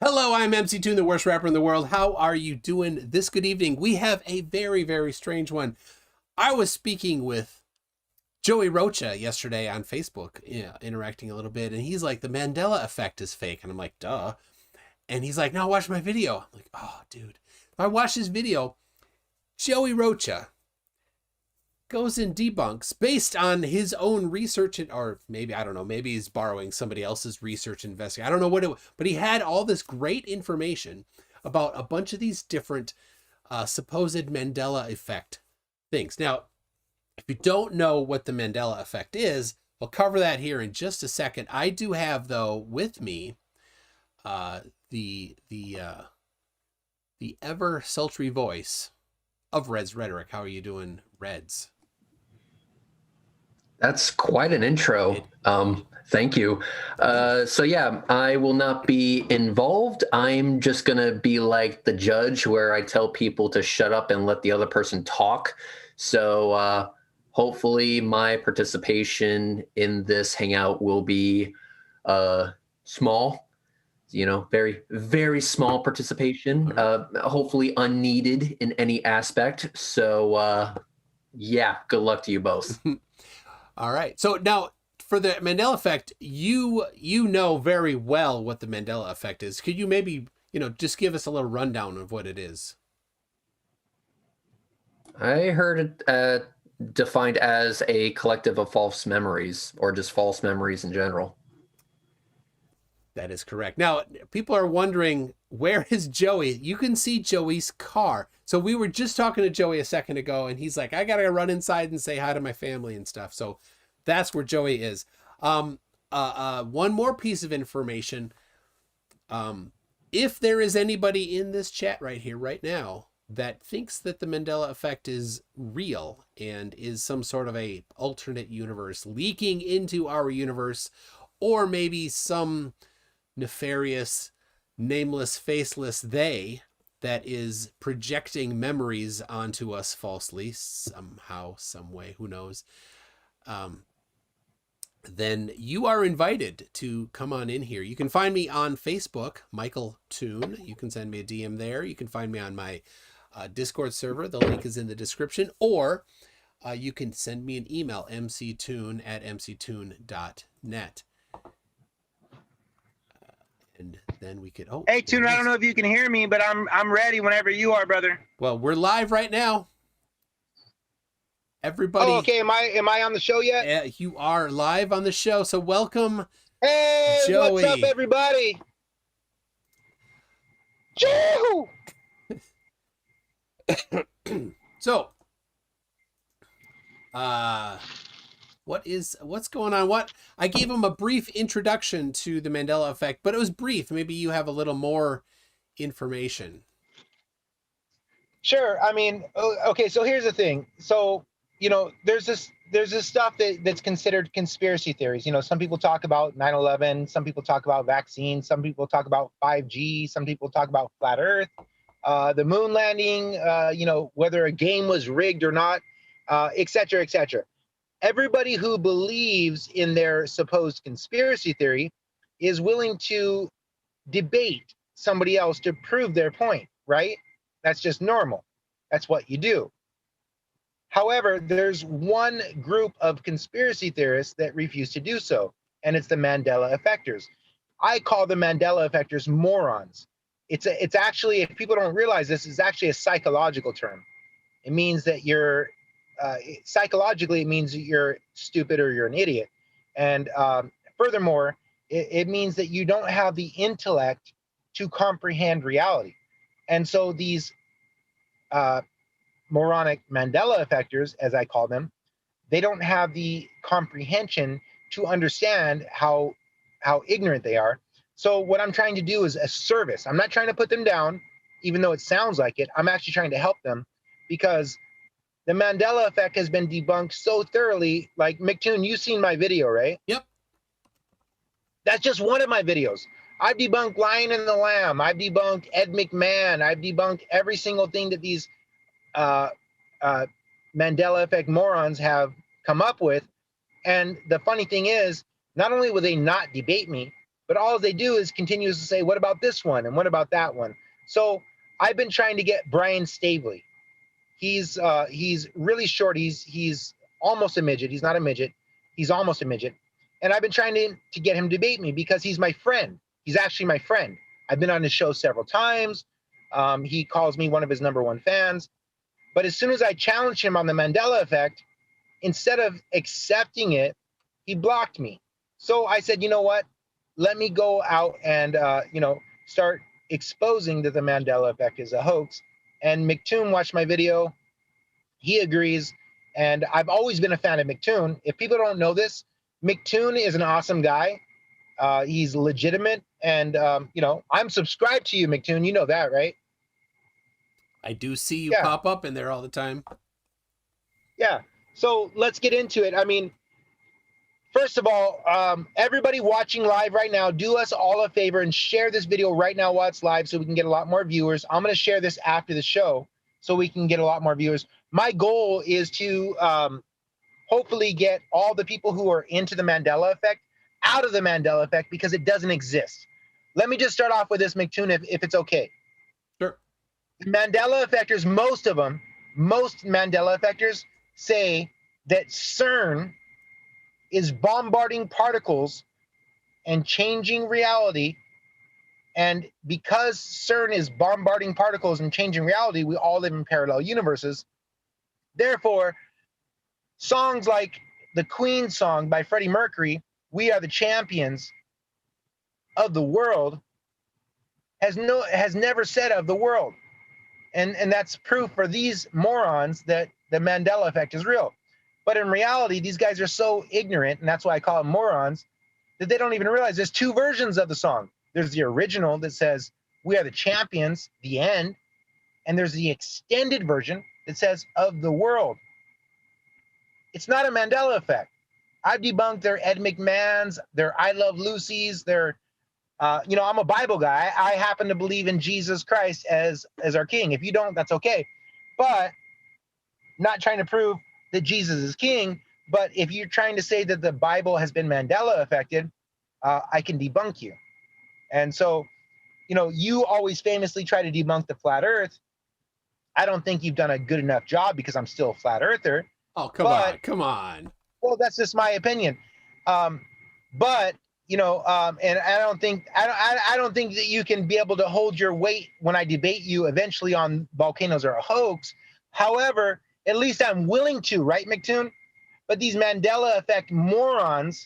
Hello, I'm MC Toon, the worst rapper in the world. How are you doing this good evening? We have a very, very strange one. I was speaking with Joey Rocha yesterday on Facebook, interacting a little bit, and he's like, the Mandela effect is fake. And I'm like, duh. And he's like, no, watch my video. I'm like, oh, dude. If I watch this video, Joey Rocha goes and debunks based on his own research, or maybe, I don't know, maybe he's borrowing somebody else's research investigation. I don't know what it was, but he had all this great information about a bunch of these different supposed Mandela effect things. Now, if you don't know what the Mandela effect is, we'll cover that here in just a second. I do have, though, with me the ever sultry voice of Red's Rhetoric. How are you doing, Reds? That's quite an intro. Thank you. So yeah, I will not be involved. I'm just going to be like the judge where I tell people to shut up and let the other person talk. So hopefully my participation in this hangout will be small, very, very small participation, hopefully unneeded in any aspect. So yeah, good luck to you both. All right. So now for the Mandela effect, you know very well what the Mandela effect is. Could you maybe, just give us a little rundown of what it is? I heard it defined as a collective of false memories, or just false memories in general. That is correct. Now, people are wondering, where is Joey? You can see Joey's car. So we were just talking to Joey a second ago, and he's like, I got to run inside and say hi to my family and stuff. So that's where Joey is. One more piece of information. If there is anybody in this chat right here, right now, that thinks that the Mandela effect is real and is some sort of a alternate universe leaking into our universe, or maybe some nefarious, nameless, faceless they that is projecting memories onto us falsely, somehow, some way, who knows, then you are invited to come on in here. You can find me on Facebook, Michael Toon. You can send me a DM there. You can find me on my Discord server. The link is in the description. Or you can send me an email, mctoon@mctoon.net. And then we could, hey Toon, I don't know if you can hear me, but I'm ready whenever you are, brother. Well, we're live right now. Everybody. Oh, okay. Am I on the show yet? Yeah, you are live on the show. So welcome. Hey, Joey. What's up, everybody? Joe. So, what's going on? I gave him a brief introduction to the Mandela effect, but it was brief. Maybe you have a little more information. Sure. I mean, okay. So here's the thing. So, there's this stuff that's considered conspiracy theories. Some people talk about 9/11. Some people talk about vaccines. Some people talk about 5G. Some people talk about flat Earth, the moon landing. Whether a game was rigged or not, et cetera, et cetera. Everybody who believes in their supposed conspiracy theory is willing to debate somebody else to prove their point, right? That's just normal. That's what you do. However, there's one group of conspiracy theorists that refuse to do so, and it's the Mandela effectors. I call the Mandela effectors morons. It's actually, if people don't realize this, it's actually a psychological term. It means that you're psychologically, it means that you're stupid or you're an idiot. And furthermore, it means that you don't have the intellect to comprehend reality. And so these moronic Mandela effectors, as I call them, they don't have the comprehension to understand how ignorant they are. So what I'm trying to do is a service. I'm not trying to put them down, even though it sounds like it. I'm actually trying to help them, because the Mandela effect has been debunked so thoroughly. Like, McToon, you've seen my video, right? Yep. That's just one of my videos. I've debunked Lion and the Lamb. I've debunked Ed McMahon. I've debunked every single thing that these Mandela effect morons have come up with. And the funny thing is, not only will they not debate me, but all they do is continuously say, what about this one? And what about that one? So I've been trying to get Brian Staveley. He's really short. He's almost a midget. He's not a midget. He's almost a midget. And I've been trying to get him to debate me because he's my friend. He's actually my friend. I've been on his show several times. He calls me one of his #1 fans. But as soon as I challenged him on the Mandela effect, instead of accepting it, he blocked me. So I said, you know what? Let me go out and, start exposing that the Mandela effect is a hoax. And McToon watched my video. He agrees. And I've always been a fan of McToon. If people don't know this, McToon is an awesome guy. He's legitimate. And, I'm subscribed to you, McToon. You know that, right? I do see you pop up in there all the time. Yeah. So let's get into it. I mean, first of all, everybody watching live right now, do us all a favor and share this video right now while it's live so we can get a lot more viewers. I'm going to share this after the show so we can get a lot more viewers. My goal is to hopefully get all the people who are into the Mandela effect out of the Mandela effect because it doesn't exist. Let me just start off with this, McToon, if it's okay. Sure. The Mandela effectors, most Mandela effectors say that CERN is bombarding particles and changing reality. And because CERN is bombarding particles and changing reality, we all live in parallel universes. Therefore, songs like the Queen song by Freddie Mercury, "We Are the Champions of the World," has never said of the world. And that's proof for these morons that the Mandela effect is real. But in reality, these guys are so ignorant, and that's why I call them morons, that they don't even realize there's two versions of the song. There's the original that says, "We are the champions," the end. And there's the extended version that says, "of the world." It's not a Mandela effect. I've debunked their Ed McMahons, their I Love Lucy's, their, I'm a Bible guy. I happen to believe in Jesus Christ as our king. If you don't, that's okay. But not trying to prove that Jesus is king. But if you're trying to say that the Bible has been Mandela affected, I can debunk you. And so, you always famously try to debunk the flat earth. I don't think you've done a good enough job because I'm still a flat earther. Oh, come on. Well, that's just my opinion. And I don't think that you can be able to hold your weight when I debate you eventually on volcanoes are a hoax. However, at least I'm willing to, right, McToon? But these Mandela effect morons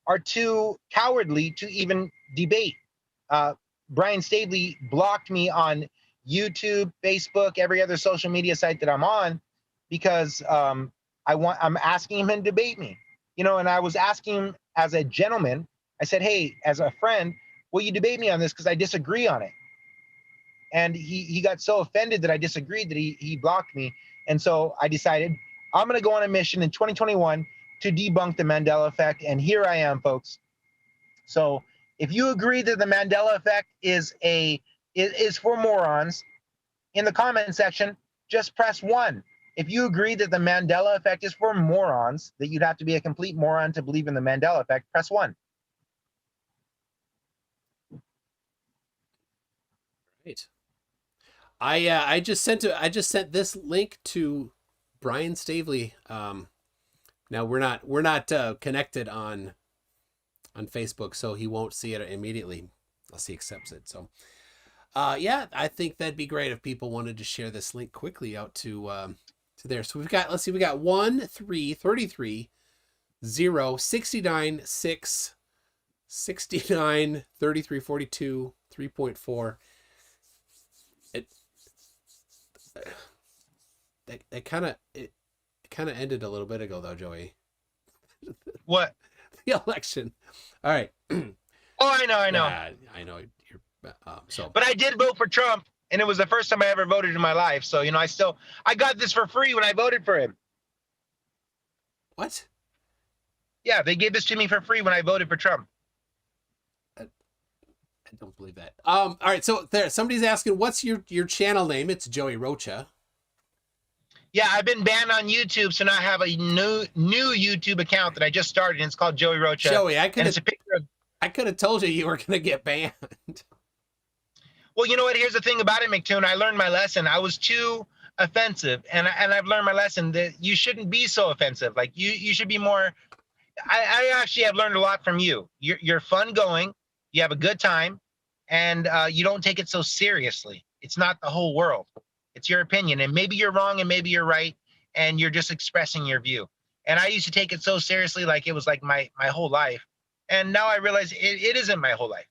are too cowardly to even debate. Brian Staveley blocked me on YouTube, Facebook, every other social media site that I'm on because I'm asking him to debate me. And I was asking him as a gentleman. I said, hey, as a friend, will you debate me on this because I disagree on it? And he got so offended that I disagreed that he blocked me. And so I decided I'm going to go on a mission in 2021 to debunk the Mandela effect. And here I am, folks. So if you agree that the Mandela effect is for morons, in the comment section, just press 1. If you agree that the Mandela effect is for morons, that you'd have to be a complete moron to believe in the Mandela effect, press 1. Right. I just sent this link to Brian Staveley. Now we're not connected on Facebook, so he won't see it immediately unless he accepts it. So I think that'd be great if people wanted to share this link quickly out to there. So we got 1 3 33 0 69 6 69 33 42 3.4. It kind of ended a little bit ago though, Joey. What? The election. All right. Oh, I know. I know. But I did vote for Trump, and it was the first time I ever voted in my life. So I got this for free when I voted for him. What? Yeah, they gave this to me for free when I voted for Trump. I don't believe that. All right. So there, somebody's asking, what's your channel name? It's Joey Rocha. Yeah, I've been banned on YouTube, so now I have a new YouTube account that I just started, and it's called Joey Rocha. Joey, it's a picture of I could have told you were going to get banned. Well, you know what? Here's the thing about it, McToon. I learned my lesson. I was too offensive, and I've learned my lesson that you shouldn't be so offensive. Like you should be more. I actually have learned a lot from you. You're fun going. You have a good time, and you don't take it so seriously. It's not the whole world. It's your opinion, and maybe you're wrong, and maybe you're right, and you're just expressing your view. And I used to take it so seriously, like it was like my whole life. And now I realize it isn't my whole life.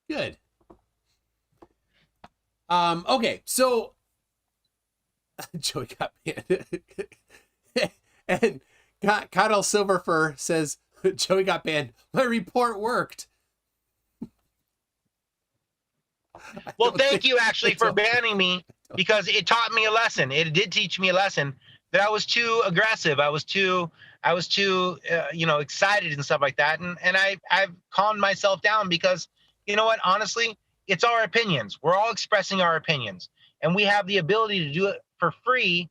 Good. Okay, so Joey got banned. And Connell Silverfur says Joey got banned. My report worked. Well, thank you actually for banning me, because it taught me a lesson. It did teach me a lesson that I was too aggressive. I was too excited and stuff like that. And I've calmed myself down, because you know what? Honestly, it's our opinions. We're all expressing our opinions, and we have the ability to do it for free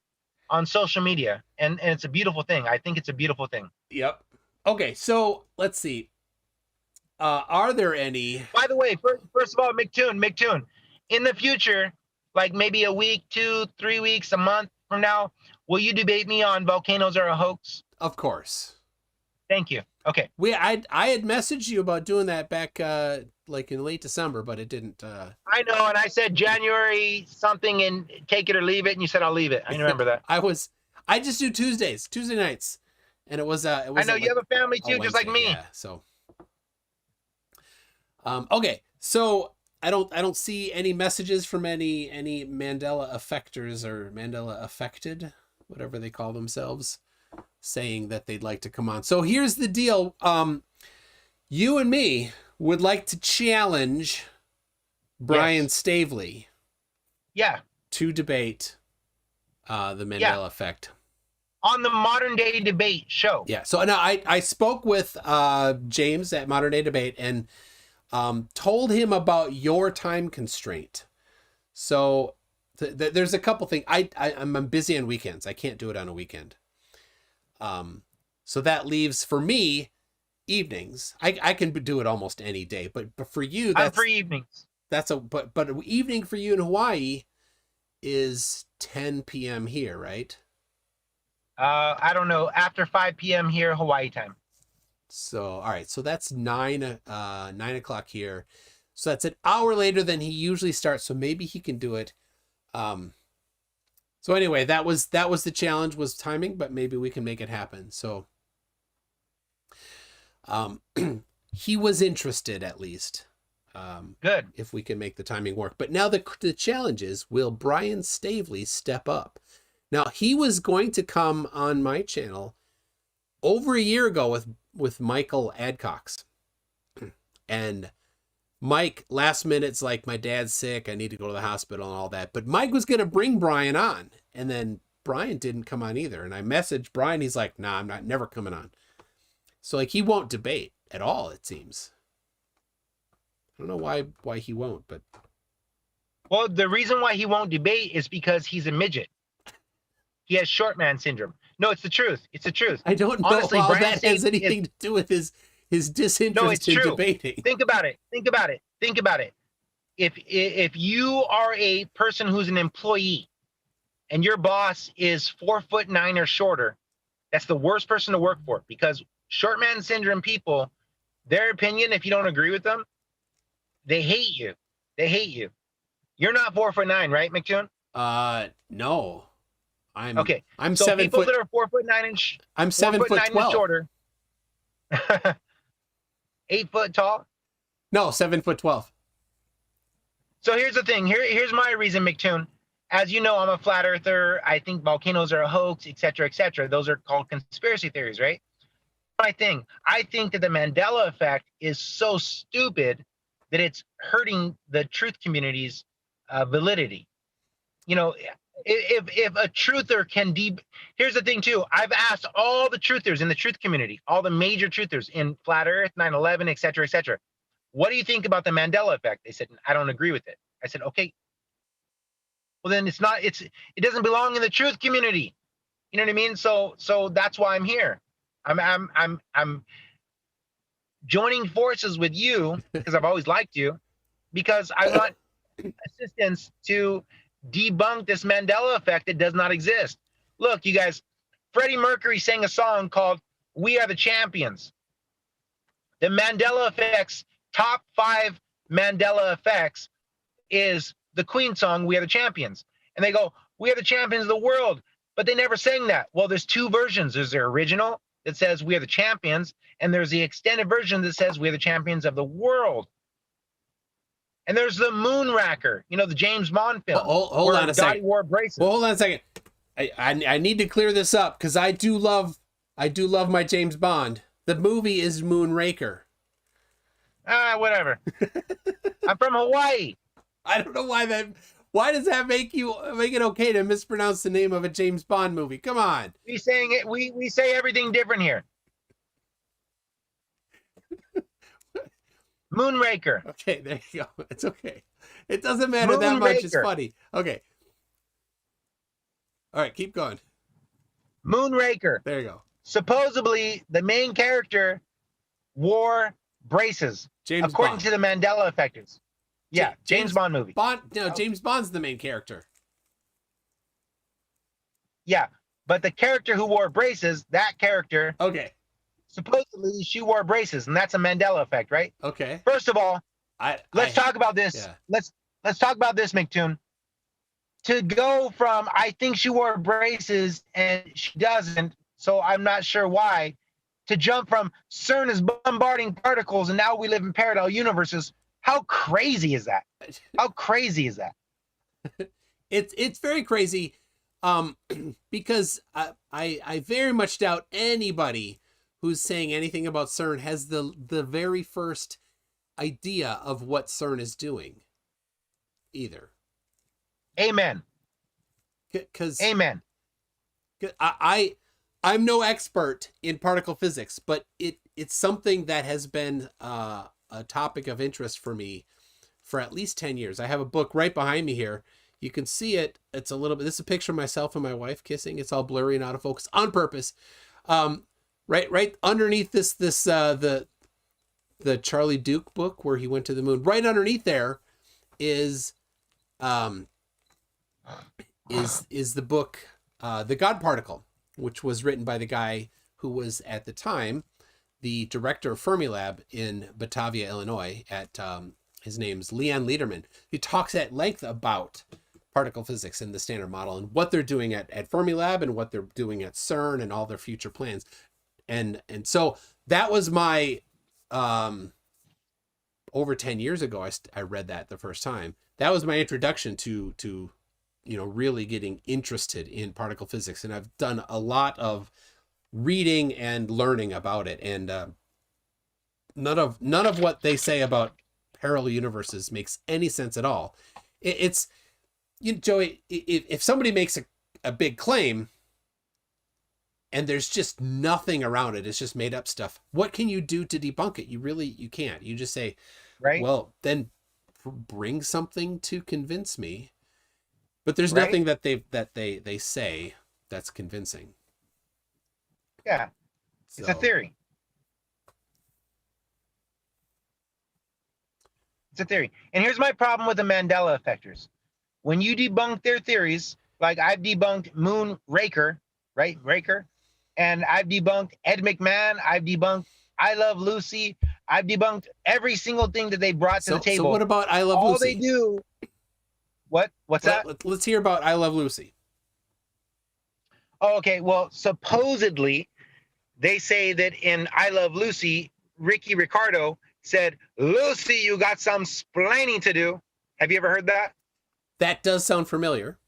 on social media. And it's a beautiful thing. I think it's a beautiful thing. Yep. Okay, so let's see. Are there any? By the way, first of all, McToon, in the future, like maybe a week, 2, 3 weeks, a month from now, will you debate me on volcanoes are a hoax? Of course. Thank you. Okay. I had messaged you about doing that back like in late December, but it didn't. I know, and I said January something and take it or leave it, and you said I'll leave it. I remember that. I just do Tuesday nights, and it was. I know you have a family too, just like me. Yeah. So. Okay, so I don't see any messages from any Mandela affectors or Mandela affected, whatever they call themselves, saying that they'd like to come on. So here's the deal. You and me would like to challenge Brian Staveley. Yeah. To debate the Mandela effect. On the Modern Day Debate show. Yeah. So now I spoke with James at Modern Day Debate and told him about your time constraint. So there's a couple things. I'm busy on weekends. I can't do it on a weekend. So that leaves for me evenings. I can do it almost any day, but for you, that's I'm free evenings. But evening for you in Hawaii is 10 p.m. here, right? I don't know. After 5 p.m. here, Hawaii time. So, all right. So that's 9 o'clock here. So that's an hour later than he usually starts. So maybe he can do it. So anyway, that was the challenge, was timing, but maybe we can make it happen. So, he was interested at least. Good. If we can make the timing work. But now the challenge is, will Brian Staveley step up? Now, he was going to come on my channel over a year ago with Michael Adcox. And Mike, last minute's like, my dad's sick, I need to go to the hospital and all that. But Mike was going to bring Brian on. And then Brian didn't come on either. And I messaged Brian, he's like, nah, I'm never coming on. So like, he won't debate at all, it seems. I don't know why he won't, but. Well, the reason why he won't debate is because he's a midget. He has short man syndrome. No, it's the truth. It's the truth. I don't know Honestly, how Brian that has anything to do with his disinterest in debating. Think about it. If you are a person who's an employee and your boss is 4'9" or shorter, that's the worst person to work for, because short man syndrome people, their opinion, if you don't agree with them, they hate you. They hate you. You're not 4'9", right, McToon? No. I'm 7 foot. That are 4'9" and I'm 7'12" and shorter. 8 foot tall. No, 7'12". So here's the thing. Here's my reason, McToon. As you know, I'm a flat earther. I think volcanoes are a hoax, etc., etc. Those are called conspiracy theories, right? My thing. I think that the Mandela effect is so stupid that it's hurting the truth community's validity. You know, if a truther can here's the thing too. I've asked all the truthers in the truth community, all the major truthers in flat earth, 9/11, etc., etc. What do you think about the Mandela effect? They said, I don't agree with it. I said, okay. Well, then it doesn't belong in the truth community. You know what I mean? So that's why I'm here. I'm joining forces with you because I've always liked you, because I want assistance to debunk this Mandela effect that does not exist. Look, you guys, Freddie Mercury sang a song called "We Are the Champions." The Mandela effect's top 5 Mandela effects is the Queen song "We Are the Champions," and they go, "We are the champions of the world," but they never sang that. Well, there's 2 versions. There's their original that says "We are the champions," and there's the extended version that says "We are the champions of the world." And there's the Moonraker, the James Bond film. Hold on a second. Wore braces. Well, hold on a second. I need to clear this up because I do love my James Bond. The movie is Moonraker. Whatever. I'm from Hawaii. I don't know why does that make it okay to mispronounce the name of a James Bond movie? Come on. We say everything different here. Moonraker. Okay, there you go. It's okay. It doesn't matter that much. It's funny. Okay. All right, keep going. Moonraker. There you go. Supposedly, the main character wore braces, according to the Mandela effectors. Yeah, James Bond movie. James Bond's the main character. Yeah, but the character who wore braces, that character. Okay. Supposedly, she wore braces, and that's a Mandela effect, right? Okay. First of all, let's talk about this. Yeah. Let's talk about this, McToon. To go from I think she wore braces and she doesn't, so I'm not sure why, to jump from CERN is bombarding particles and now we live in parallel universes. How crazy is that? How crazy is that? It's very crazy, because I very much doubt anybody who's saying anything about CERN has the very first idea of what CERN is doing either. Amen. Amen. I'm no expert in particle physics, but it's something that has been a topic of interest for me for at least 10 years. I have a book right behind me here. You can see it. It's a little bit, this is a picture of myself and my wife kissing. It's all blurry and out of focus on purpose. Right underneath the Charlie Duke book where he went to the moon, right underneath there is the book, The God Particle, which was written by the guy who was at the time the director of Fermilab in Batavia, Illinois. His name's Leon Lederman. He talks at length about particle physics and the Standard Model and what they're doing at Fermilab and what they're doing at CERN and all their future plans. And so that was my over 10 years ago. I read that the first time. That was my introduction to really getting interested in particle physics, and I've done a lot of reading and learning about it, and none of what they say about parallel universes makes any sense at all. It's Joey, if somebody makes a big claim and there's just nothing around it, it's just made up stuff, what can you do to debunk it? You can't. You just say, right, well, then bring something to convince me. But there's nothing that they say that's convincing. Yeah, it's a theory. It's a theory. And here's my problem with the Mandela effectors. When you debunk their theories, like I've debunked Moonraker, right? Raker. And I've debunked Ed McMahon. I've debunked I Love Lucy. I've debunked every single thing that they brought to the table. So what about I Love Lucy? All they do... What's that? Let's hear about I Love Lucy. Oh, okay. Well, supposedly, they say that in I Love Lucy, Ricky Ricardo said, "Lucy, you got some splaining to do." Have you ever heard that? That does sound familiar.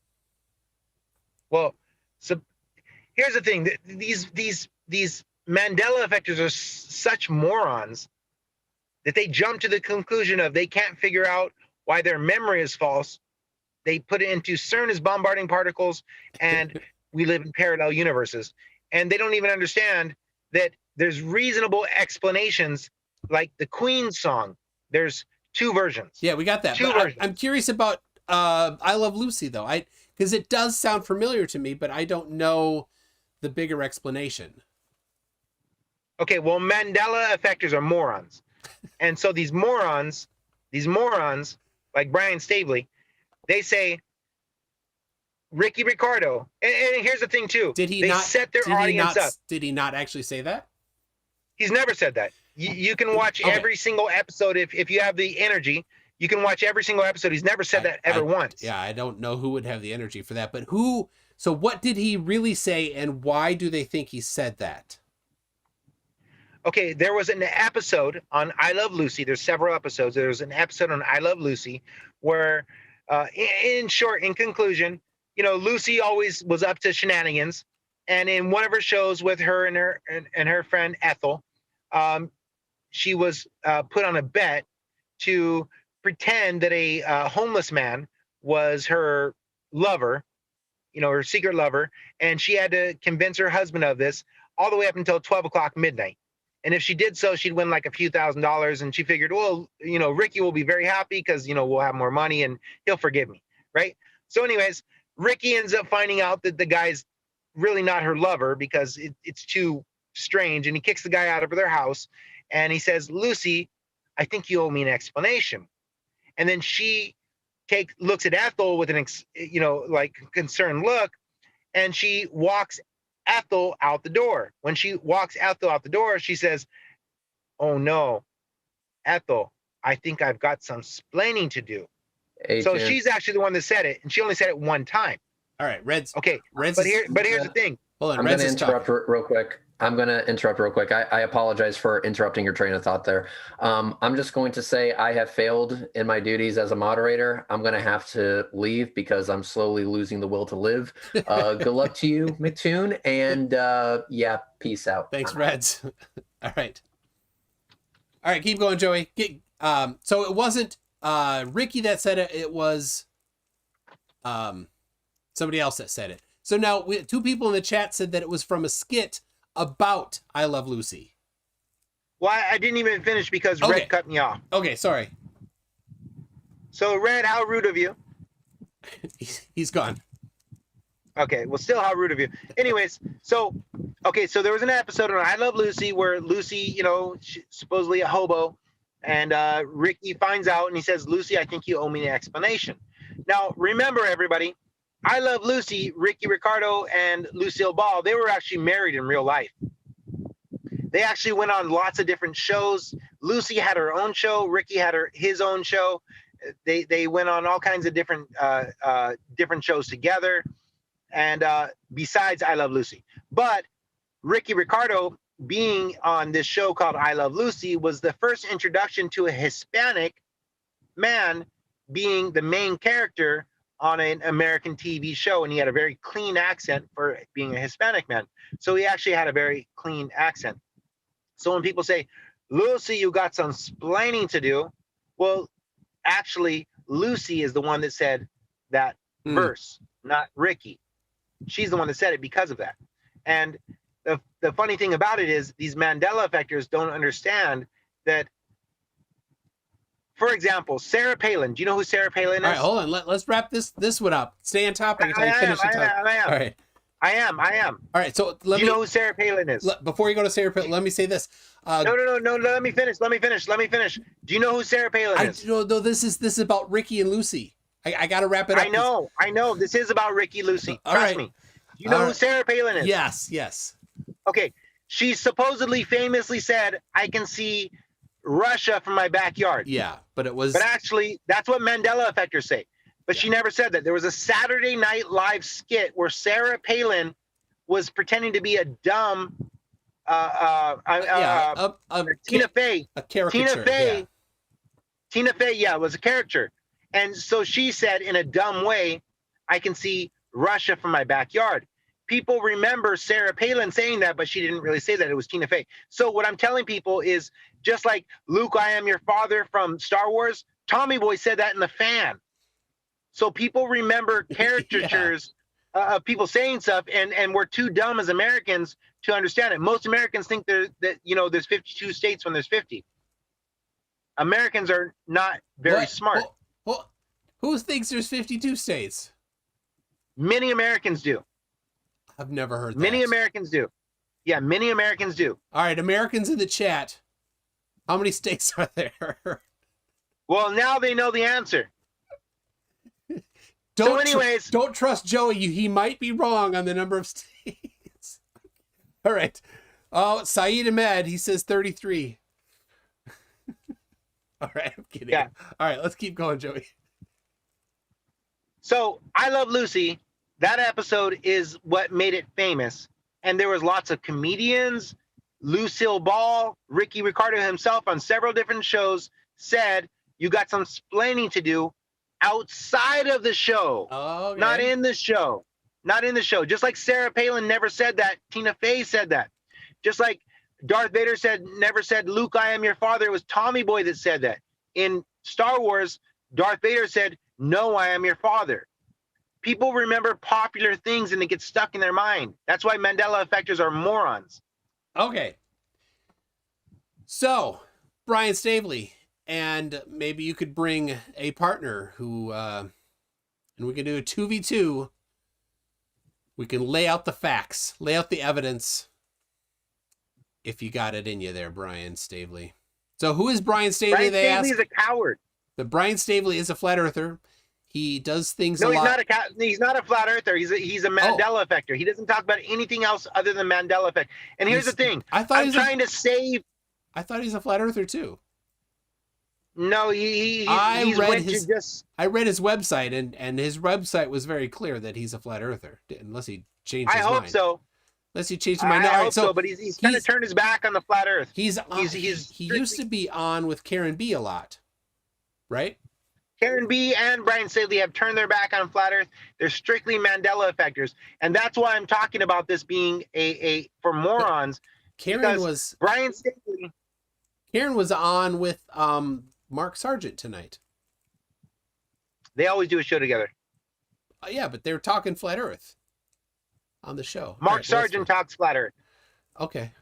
Well, so here's the thing: these Mandela effectors are such morons that they jump to the conclusion of they can't figure out why their memory is false. They put it into CERN is bombarding particles and we live in parallel universes. And they don't even understand that there's reasonable explanations, like the Queen song. There's 2 versions. Yeah, we got that. I'm curious about I Love Lucy, though, because it does sound familiar to me, but I don't know the bigger explanation. Okay, well, Mandela effectors are morons. And so these morons, like Brian Staveley, they say, Ricky Ricardo. And here's the thing, too. Did he they not set their did audience he not up. did he not actually say that? He's never said that. You can watch every single episode if you have the energy. You can watch every single episode. He's never said that ever once. Yeah, I don't know who would have the energy for that, but who? So what did he really say, and why do they think he said that? Okay, there was an episode on I Love Lucy. There's several episodes. There's an episode on I Love Lucy where, in short, in conclusion, Lucy always was up to shenanigans, and in one of her shows with her and her friend Ethel, she was put on a bet to pretend that a homeless man was her lover, her secret lover, and she had to convince her husband of this all the way up until 12 o'clock midnight. And if she did so, she'd win like a few $1,000s, and she figured, well, Ricky will be very happy because, we'll have more money and he'll forgive me, right? So anyways, Ricky ends up finding out that the guy's really not her lover because it's too strange, and he kicks the guy out of their house, and he says, Lucy, I think you owe me an explanation. And then she looks at Ethel with an concerned look, and she walks Ethel out the door. When she walks Ethel out the door, she says, oh no, Ethel, I think I've got some splaining to do. Hey, so Tim. she's actually the one that said it, and she only said it one time. All right, Reds. Okay, Reds. but here's the thing. Hold on, I'm going to interrupt real quick. I apologize for interrupting your train of thought there. I'm just going to say I have failed in my duties as a moderator. I'm going to have to leave because I'm slowly losing the will to live. Good luck to you, McToon. And peace out. Thanks, Reds. All right, keep going, Joey. So it wasn't Ricky that said it. It was somebody else that said it. So now two people in the chat said that it was from a skit about I Love Lucy. Well, I didn't even finish because Red cut me off. Okay, sorry. So Red, how rude of you. He's gone. Okay, well, still how rude of you. Anyways, so there was an episode on I Love Lucy where Lucy, she's supposedly a hobo, and Ricky finds out and he says, Lucy, I think you owe me an explanation. Now, remember, everybody, I Love Lucy, Ricky Ricardo and Lucille Ball, they were actually married in real life. They actually went on lots of different shows. Lucy had her own show. Ricky had his own show. They went on all kinds of different shows together. And besides I Love Lucy. But Ricky Ricardo being on this show called I Love Lucy was the first introduction to a Hispanic man being the main character on an American TV show, and he had a very clean accent for being a Hispanic man. So he actually had a very clean accent. So when people say, Lucy, you got some splaining to do, well, actually, Lucy is the one that said that verse, not Ricky. She's the one that said it because of that. And the funny thing about it is these Mandela effectors don't understand that. For example, Sarah Palin. Do you know who Sarah Palin is? All right, hold on. Let's wrap this one up. Stay on topic until you finish the topic. I am. All right. I am. All right. So Do you know who Sarah Palin is? Before you go to Sarah Palin, let me say this. No. Let me finish. Do you know who Sarah Palin is? No. This is about Ricky and Lucy. I got to wrap it up. I know. This is about Ricky Lucy. All Trust right. me. Do you know who Sarah Palin is? Yes. Okay. She supposedly famously said, I can see Russia from my backyard. Yeah, but it was. But actually, that's what Mandela effectors say. But she never said that. There was a Saturday Night Live skit where Sarah Palin was pretending to be a dumb Tina Fey. A caricature. Tina Fey, was a character. And so she said in a dumb way, I can see Russia from my backyard. People remember Sarah Palin saying that, but she didn't really say that. It was Tina Fey. So what I'm telling people is just like Luke, I am your father from Star Wars, Tommy Boy said that in The Fan. So people remember caricatures of people saying stuff, and we're too dumb as Americans to understand it. Most Americans think there's 52 states when there's 50. Americans are not very smart. Well, who thinks there's 52 states? Many Americans do. I've never heard that. Many Americans do. Yeah, many Americans do. All right, Americans in the chat, how many states are there? Well, now they know the answer. Don't trust Joey. He might be wrong on the number of states. All right. Oh, Saeed Ahmed, he says 33. All right, I'm kidding. Yeah. All right, let's keep going, Joey. So, I Love Lucy, that episode is what made it famous. And there was lots of comedians. Lucille Ball, Ricky Ricardo himself on several different shows said, you got some explaining to do outside of the show. Oh, okay. Not in the show. Not in the show. Just like Sarah Palin never said that. Tina Fey said that. Just like Darth Vader never said, Luke, I am your father. It was Tommy Boy that said that. In Star Wars, Darth Vader said, no, I am your father. People remember popular things and they get stuck in their mind. That's why Mandela effectors are morons. Okay. So, Brian Staveley, and maybe you could bring a partner who, and we can do a 2v2. We can lay out the facts, lay out the evidence. If you got it in you there, Brian Staveley. So who is Brian Staveley? Brian Staveley is a coward. The Brian Staveley is a flat earther. He does things a lot. No, he's not a flat earther. He's a Mandela effector. He doesn't talk about anything else other than Mandela effect. And here's the thing. I thought he's trying to save. I thought he's a flat earther too. No, I read his website, and his website was very clear that he's a flat earther, unless he changed his mind. I hope so. Unless he changed his mind. I hope so, but he's kind of turned his back on the flat earth. He used to be on with Karen B a lot, right? Karen B and Brian Staveley have turned their back on flat earth. They're strictly Mandela effectors. And that's why I'm talking about this being a for morons. Karen was on with Mark Sargent tonight. They always do a show together. Yeah, but they were talking flat earth on the show. Mark Sargent talks flat earth. Okay.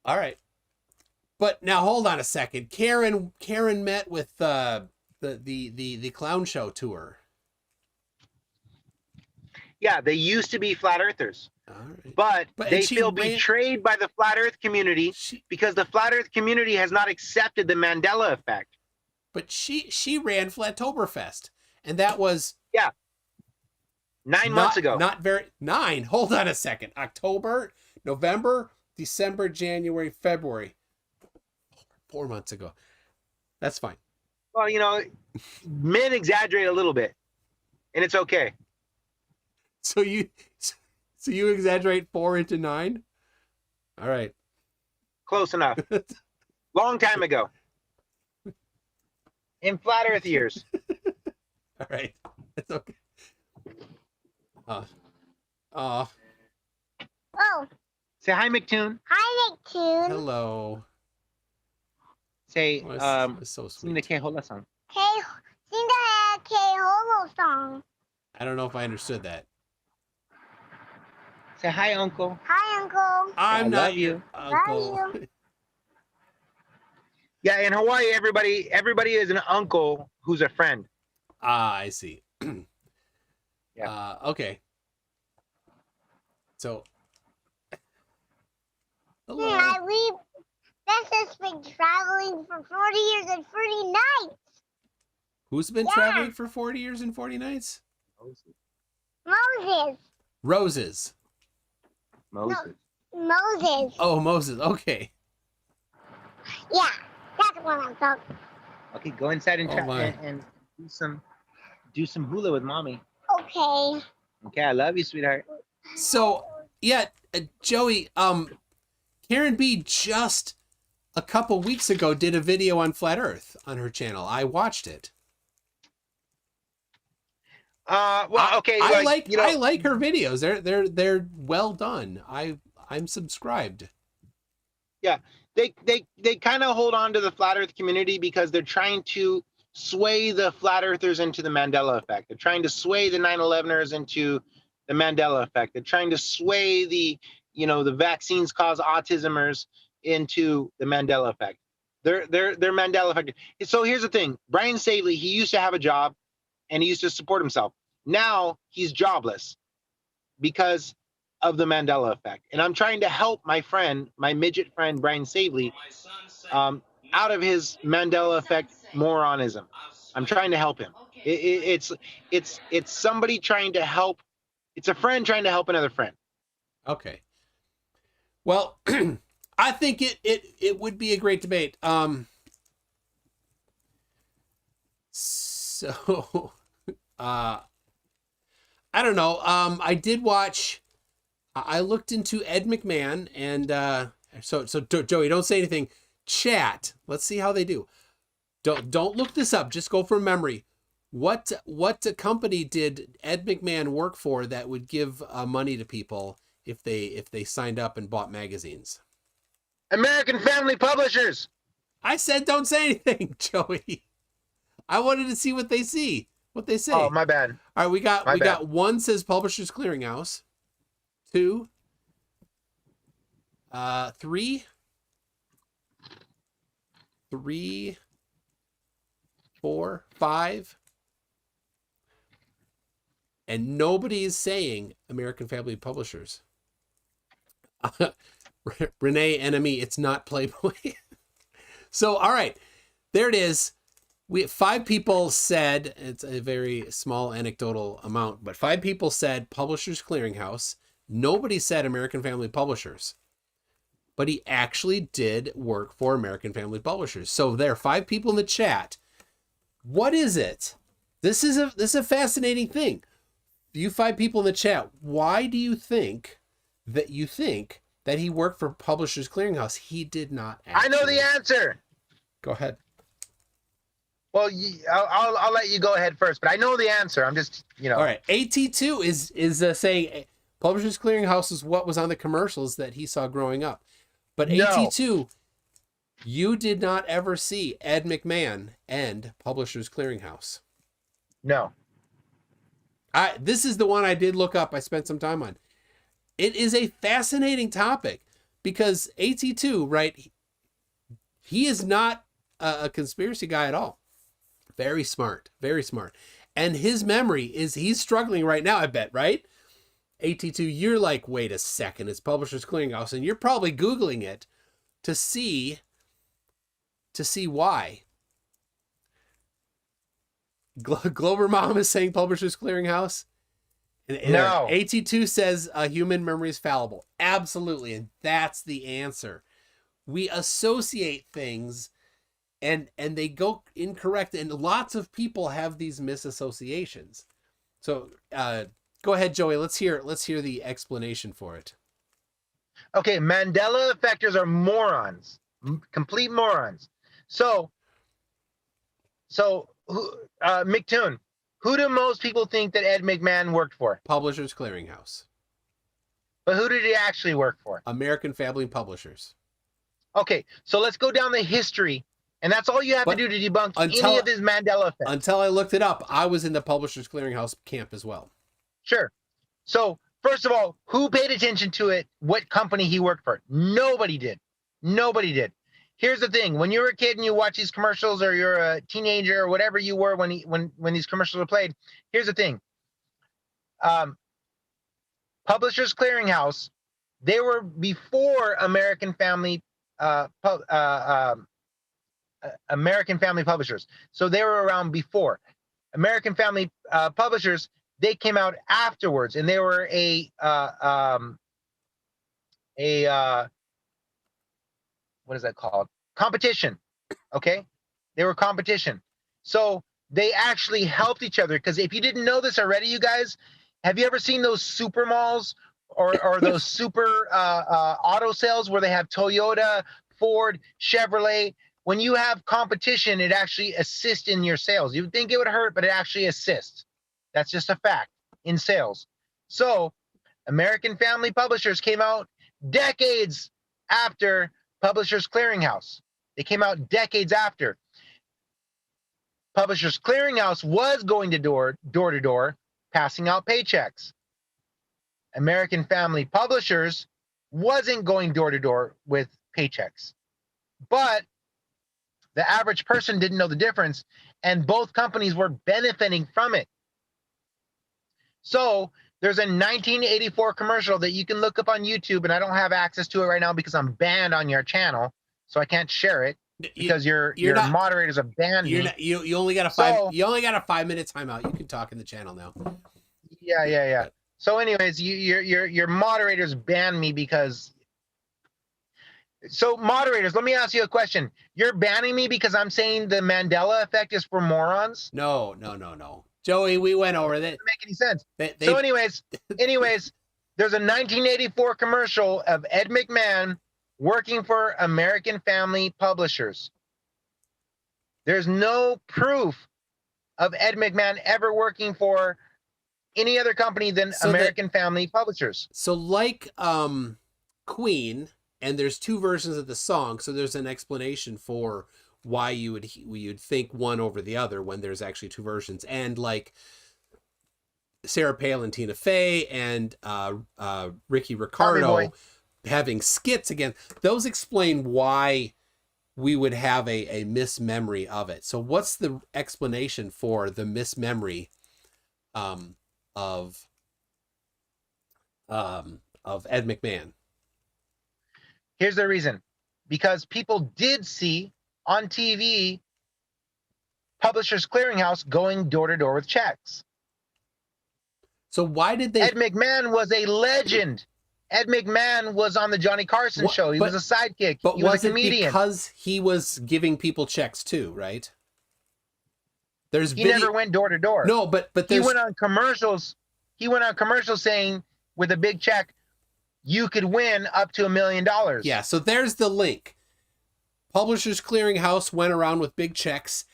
All right. But now hold on a second. Karen met with the clown show tour. Yeah, they used to be flat earthers. All right. But they feel betrayed by the flat earth community because the flat earth community has not accepted the Mandela effect. But she ran Flattoberfest, and that was 9 months ago. Hold on a second. October, November, December, January, February. 4 months ago. That's fine. Well, men exaggerate a little bit, and it's okay. So you exaggerate 4 into 9? All right. Close enough. Long time ago. In flat earth years. All right. It's okay. Oh. Say hi, McToon. Hi, McToon. Hello. Say, it's so sweet. sing the Kehola song. Sing the Kehola song. I don't know if I understood that. Say hi, Uncle. Hi, Uncle. I'm not you, Uncle. Love you. Yeah, in Hawaii, everybody is an uncle who's a friend. Ah, I see. Yeah. Okay. So. Hello. Yeah, Beth has been traveling for 40 years and 40 nights. Who's been traveling for 40 years and 40 nights? Moses. Roses. Moses. No, Moses. Oh, Moses. Okay. Yeah, that's what I'm talking. Okay, go inside and do some hula with mommy. Okay. Okay, I love you, sweetheart. So, yeah, Joey, Karen B just a couple weeks ago did a video on Flat Earth on her channel. I watched it. Well, okay. I like her videos. They're well done. I'm subscribed. Yeah, they kind of hold on to the flat Earth community because they're trying to sway the flat Earthers into the Mandela effect. They're trying to sway the 9/11ers into the Mandela effect. They're trying to sway the vaccines cause autismers into the Mandela effect. They're Mandela effect. So here's the thing: Brian Staveley, he used to have a job, and he used to support himself. Now he's jobless. because of the Mandela effect. And I'm trying to help my friend, my midget friend, Brian Staveley, out of his Mandela effect moronism. I'm trying to help him. It's somebody trying to help. It's a friend trying to help another friend. Okay. Well, I think it would be a great debate. So, I don't know. I did watch. I looked into Ed McMahon, and so Joey, don't say anything. Chat. Let's see how they do. Don't look this up. Just go from memory. What company did Ed McMahon work for that would give money to people if they signed up and bought magazines? American Family Publishers. I said don't say anything, Joey. I wanted to see what they say. Oh, my bad. All right, we got one says Publishers Clearinghouse. 2, 3, 4, 5, and nobody is saying American Family Publishers. Renee, enemy, it's not Playboy. So, all right, there it is. 5 people said, it's a very small anecdotal amount, but 5 people said Publishers Clearinghouse. Nobody said American Family Publishers, but he actually did work for American Family Publishers. So there are 5 people in the chat. What is it? This is a fascinating thing. You 5 people in the chat, why do you think that he worked for Publishers Clearinghouse? He did not. I know the answer. Go ahead. Well, I'll let you go ahead first, but I know the answer. I'm just, All right. AT2 is saying Publishers Clearinghouse is what was on the commercials that he saw growing up. But no. AT2, you did not ever see Ed McMahon and Publishers Clearinghouse. No. This is the one I did look up. I spent some time on. It is a fascinating topic because AT2, right? He is not a conspiracy guy at all. Very smart, very smart. And his memory he's struggling right now, I bet, right? AT2, you're like, wait a second, it's Publishers Clearinghouse, and you're probably Googling it to see why. Glober Mom is saying Publishers Clearinghouse. And no. AT2 says human memory is fallible. Absolutely, and that's the answer. We associate things and they go incorrect, and lots of people have these misassociations. So go ahead, Joey. Let's hear the explanation for it. Okay, Mandela effectors are morons, complete morons. So McToon, who do most people think that Ed McMahon worked for? Publishers Clearinghouse. But who did he actually work for? American Family Publishers. Okay, so let's go down the history, and that's all you have to do to debunk any of his Mandela effect. Until I looked it up, I was in the Publishers Clearinghouse camp as well. Sure. So first of all, who paid attention to it? What company he worked for? Nobody did. Nobody did. Here's the thing: when you're a kid and you watch these commercials, or you're a teenager, or whatever you were when these commercials were played, here's the thing: Publishers Clearinghouse, they were before American Family Publishers, so they were around before. American Family Publishers, they came out afterwards, and they were what is that called? Competition. Okay, they were competition. So they actually helped each other, because if you didn't know this already, you guys, have you ever seen those super malls or those super auto sales where they have Toyota, Ford, Chevrolet? When you have competition, it actually assists in your sales. You would think it would hurt, but it actually assists. That's just a fact in sales. So American Family Publishers came out decades after Publishers Clearinghouse. They came out decades after. Publishers Clearinghouse was going to door to door, passing out paychecks. American Family Publishers wasn't going door to door with paychecks. But the average person didn't know the difference, and both companies were benefiting from it. So There's a 1984 commercial that you can look up on YouTube, and I don't have access to it right now because I'm banned on your channel, so I can't share it because your moderators have banned me. You only got a 5-minute timeout. You can talk in the channel now. Yeah. So, anyways, your moderators banned me because. So, moderators, let me ask you a question. You're banning me because I'm saying the Mandela effect is for morons? No. Joey, we went over that. Doesn't make any sense. So, anyways, there's a 1984 commercial of Ed McMahon working for American Family Publishers. There's no proof of Ed McMahon ever working for any other company than American Family Publishers. So like Queen, and there's two versions of the song, so there's an explanation for why you'd think one over the other when there's actually two versions. And like Sarah Palin, Tina Fey, and Ricky Ricardo having skits again, those explain why we would have a mismemory of it. So what's the explanation for the mismemory of Ed McMahon? Here's the reason. Because people did see on TV Publishers Clearinghouse going door to door with checks. So why did they? Ed McMahon was a legend. Ed McMahon was on the Johnny Carson show. He was a sidekick. But he was a comedian. Because he was giving people checks too, right? He never went door to door. No, but he went on commercials. He went on commercials saying with a big check, you could win up to $1 million. Yeah, so there's the link. Publishers Clearinghouse went around with big checks.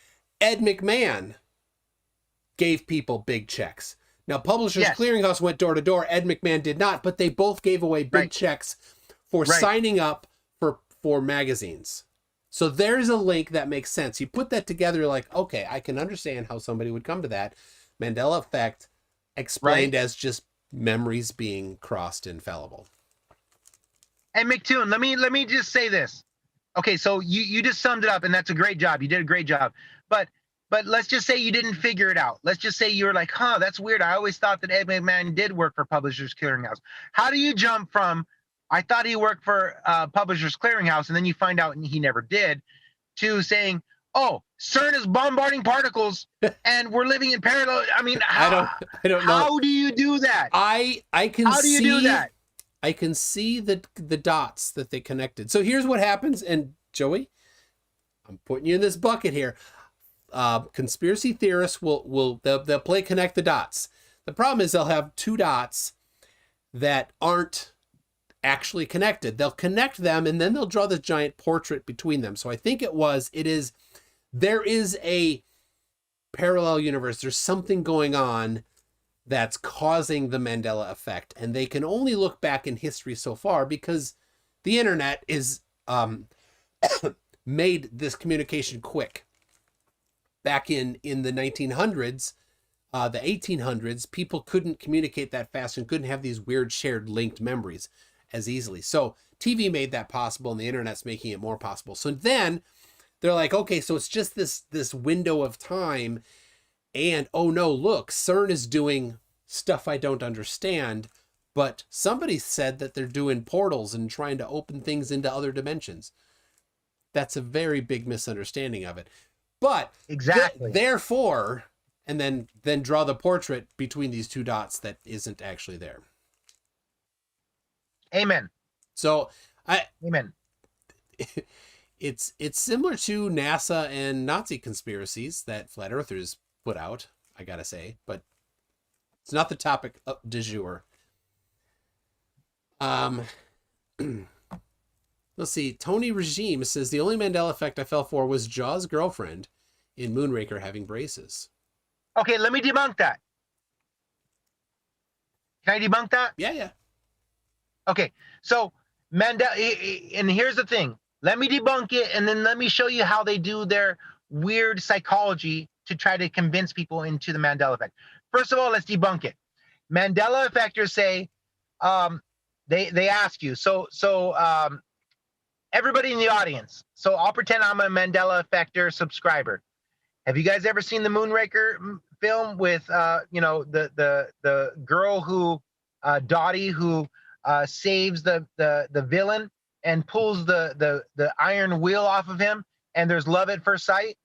Ed McMahon gave people big checks. Now, Publishers Clearinghouse went door to door. Ed McMahon did not, but they both gave away big checks for signing up for magazines. So there's a link that makes sense. You put that together, you're like, okay, I can understand how somebody would come to that. Mandela effect explained as just memories being crossed and fallible. And McToon, let me just say this. Okay, so you just summed it up, and that's a great job. You did a great job. But let's just say you didn't figure it out. Let's just say you were like, that's weird. I always thought that Ed McMahon did work for Publishers Clearinghouse. How do you jump from, I thought he worked for Publishers Clearinghouse, and then you find out he never did, to saying, oh, CERN is bombarding particles, and we're living in parallel. I mean, I don't know. How do you do that? I can How do you do that? I can see the dots that they connected. So here's what happens, and Joey, I'm putting you in this bucket here. Conspiracy theorists they'll play connect the dots. The problem is they'll have two dots that aren't actually connected. They'll connect them and then they'll draw this giant portrait between them. So I think there is a parallel universe. There's something going on that's causing the Mandela effect, and they can only look back in history so far because the internet is made this communication quick. Back in the 1900s, the 1800s, people couldn't communicate that fast and couldn't have these weird shared linked memories as easily. So TV made that possible, and the internet's making it more possible. So then they're like, okay, so it's just this window of time, and oh no, look, CERN is doing stuff I don't understand, but somebody said that they're doing portals and trying to open things into other dimensions. That's a very big misunderstanding of it. But exactly, therefore, and then draw the portrait between these two dots that isn't actually there. Amen. So amen. It's similar to NASA and Nazi conspiracies that flat earthers put out, I gotta say, but it's not the topic du jour. Let's see. Tony Regime says the only Mandela effect I fell for was Jaws' girlfriend in Moonraker having braces. Okay, let me debunk that. Can I debunk that? Yeah. Okay, so Mandela, and here's the thing. Let me debunk it, and then let me show you how they do their weird psychology to try to convince people into the Mandela effect. First of all, let's debunk it. Mandela effectors say, they ask you, so everybody in the audience, so I'll pretend I'm a Mandela effector subscriber, Have you guys ever seen the Moonraker film with the girl who Dottie who saves the villain and pulls the iron wheel off of him, and there's love at first sight?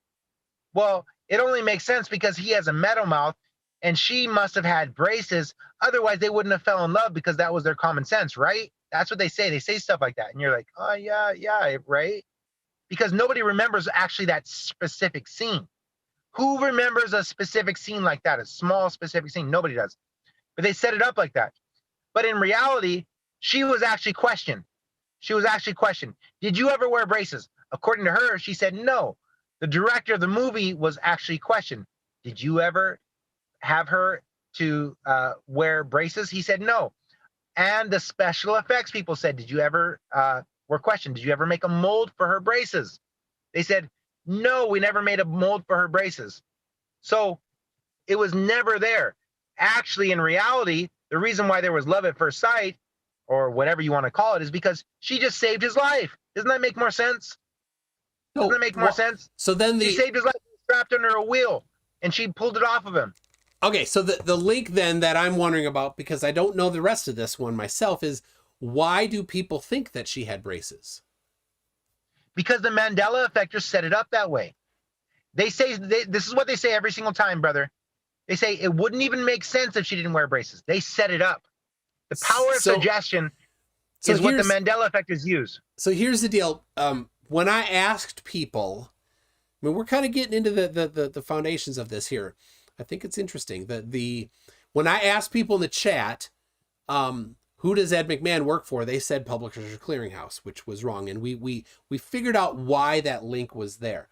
Well, it only makes sense because he has a metal mouth and she must have had braces. Otherwise, they wouldn't have fell in love because that was their common sense, right? That's what they say. They say stuff like that. And you're like, oh, yeah, right? Because nobody remembers actually that specific scene. Who remembers a specific scene like that, a small specific scene? Nobody does. But they set it up like that. But in reality, she was actually questioned. Did you ever wear braces? According to her, she said no. The director of the movie was actually questioned. Did you ever have her to wear braces? He said no. And the special effects people said, did you ever, were questioned, did you ever make a mold for her braces? They said, no, we never made a mold for her braces. So it was never there. Actually, in reality, the reason why there was love at first sight, or whatever you want to call it, is because she just saved his life. Doesn't that make more sense? Doesn't that make more sense? So then she saved his life, strapped under a wheel, and she pulled it off of him. Okay, so the link then that I'm wondering about, because I don't know the rest of this one myself, is why do people think that she had braces? Because the Mandela effectors set it up that way. They say, this is what they say every single time, brother. They say it wouldn't even make sense if she didn't wear braces. They set it up. The power of suggestion is what the Mandela effectors use. So here's the deal. When I asked people, I mean, we're kind of getting into the foundations of this here. I think it's interesting that when I asked people in the chat, who does Ed McMahon work for? They said Publishers Clearinghouse, which was wrong. And we figured out why that link was there.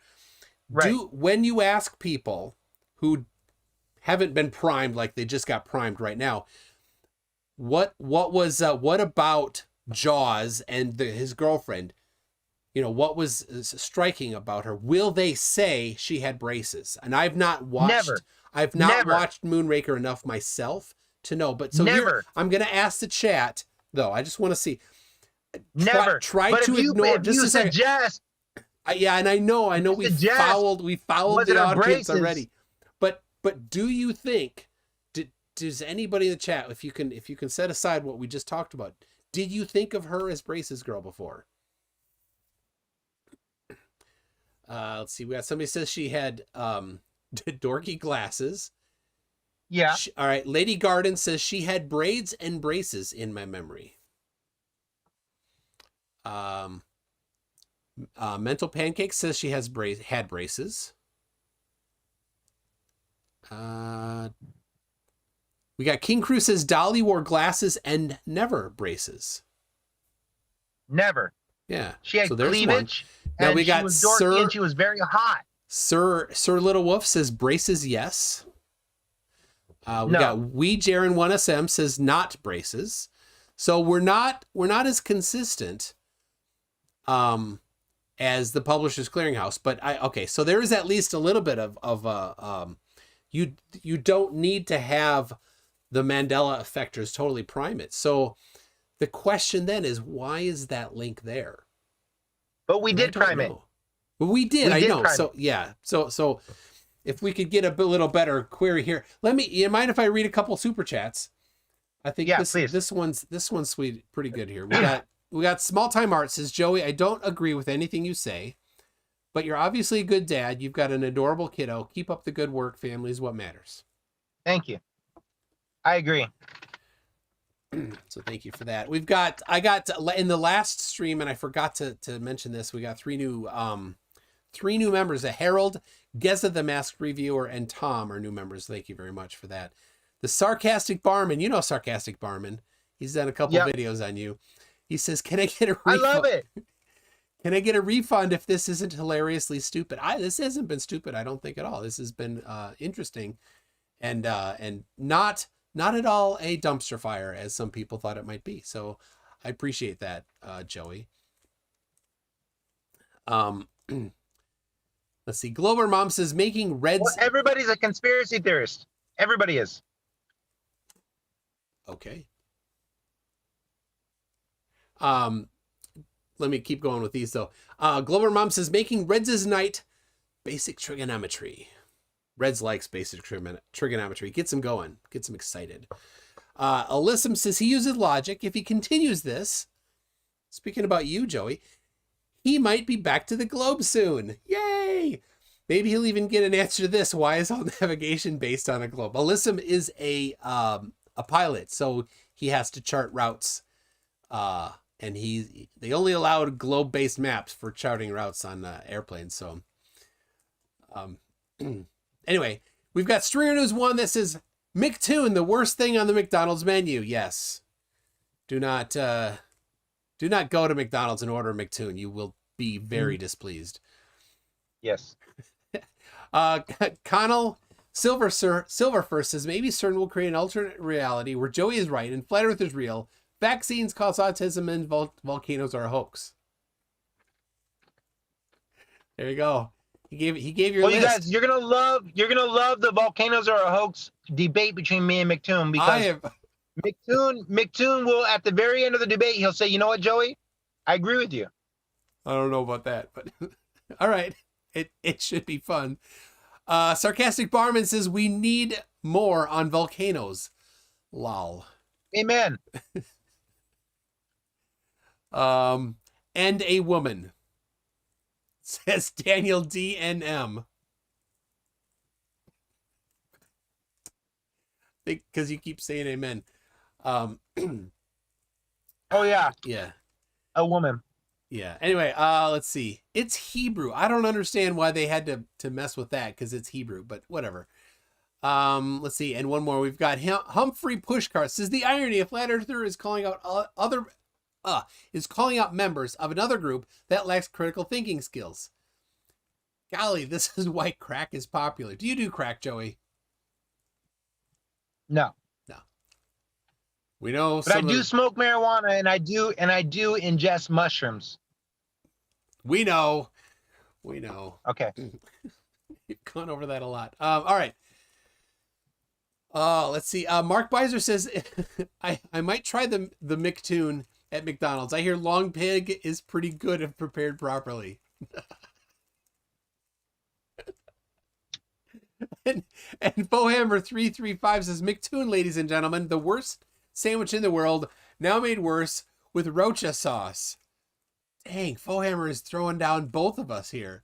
Right. When you ask people who haven't been primed, like they just got primed right now, what about Jaws and his girlfriend? You know, what was striking about her? Will they say she had braces? And I've not watched Moonraker enough myself to know. But so here, I'm going to ask the chat, though. I just want to see. Try to ignore. If you suggest. Yeah, and I know we fouled the audience already. But do you think? Does anybody in the chat, if you can set aside what we just talked about, did you think of her as Braces Girl before? Let's see. We got somebody says she had dorky glasses. Yeah. All right. Lady Garden says she had braids and braces in my memory. Mental Pancake says she had braces. We got King Crew says Dolly wore glasses and never braces. Never. Yeah. She had cleavage. Now we got she was dorky and she was very hot. Sir Little Wolf says braces, yes. We got Jaron 1SM says not braces. So we're not as consistent as the Publishers Clearinghouse, but so there is at least a little bit of you don't need to have the Mandela effectors totally prime it. So the question then is, why is that link there? But we did prime it. But we did. I know. So yeah. So if we could get a little better query here, you mind if I read a couple super chats? I think this one's sweet, pretty good here. We got Small Time Art says, Joey, I don't agree with anything you say, but you're obviously a good dad. You've got an adorable kiddo. Keep up the good work. Family is what matters. Thank you. I agree. So thank you for that. I got in the last stream, and I forgot to mention this. We got three new members: a Harold, Geza the Masked Reviewer, and Tom are new members. Thank you very much for that. The Sarcastic Barman, Sarcastic Barman. He's done a couple videos on you. He says, "Can I get a refund? I love it. Can I get a refund if this isn't hilariously stupid?" This hasn't been stupid. I don't think at all. This has been interesting, and not at all a dumpster fire as some people thought it might be. So I appreciate that, Joey. Let's see. Glober Mom says making reds. Well, everybody's a conspiracy theorist. Everybody is. Okay. Let me keep going with these though. Glober Mom says making reds is night. Basic trigonometry. Reds likes basic trigonometry. Gets him going. Gets him excited. Alyssum says he uses logic. If he continues this, speaking about you, Joey, he might be back to the globe soon. Yay! Maybe he'll even get an answer to this. Why is all navigation based on a globe? Alyssum is a pilot, so he has to chart routes. And they only allowed globe-based maps for charting routes on airplanes. So, anyway, we've got Stringer News 1 that says, McToon, the worst thing on the McDonald's menu. Yes. Do not go to McDonald's and order McToon. You will be very displeased. Yes. Connell Silverfur says, maybe CERN will create an alternate reality where Joey is right and Flat Earth is real. Vaccines cause autism and volcanoes are a hoax. There you go. He gave your list. You guys, you're gonna love the volcanoes are a hoax debate between me and McToon, because McToon will, at the very end of the debate, he'll say, you know what, Joey? I agree with you. I don't know about that, but all right. It should be fun. Sarcastic Barman says, we need more on volcanoes. Lol. Amen. And a woman, says Daniel DNM. Because you keep saying amen. Oh yeah. Yeah. A woman. Yeah. Anyway, let's see. It's Hebrew. I don't understand why they had to mess with that, because it's Hebrew, but whatever. Let's see. And one more. We've got Humphrey Pushcart says, the irony, a flat earther is calling out members of another group that lacks critical thinking skills. Golly, this is why crack is popular. Do you do crack, Joey? No. We know, but I do smoke marijuana, and I do ingest mushrooms. We know. Okay. You've gone over that a lot. All right. Let's see. Mark Beiser says, I might try the McToon at McDonald's. I hear long pig is pretty good if prepared properly. and Bohammer 335 says, McToon, ladies and gentlemen, the worst sandwich in the world, now made worse with Rocha sauce. Dang, Fohammer is throwing down both of us here.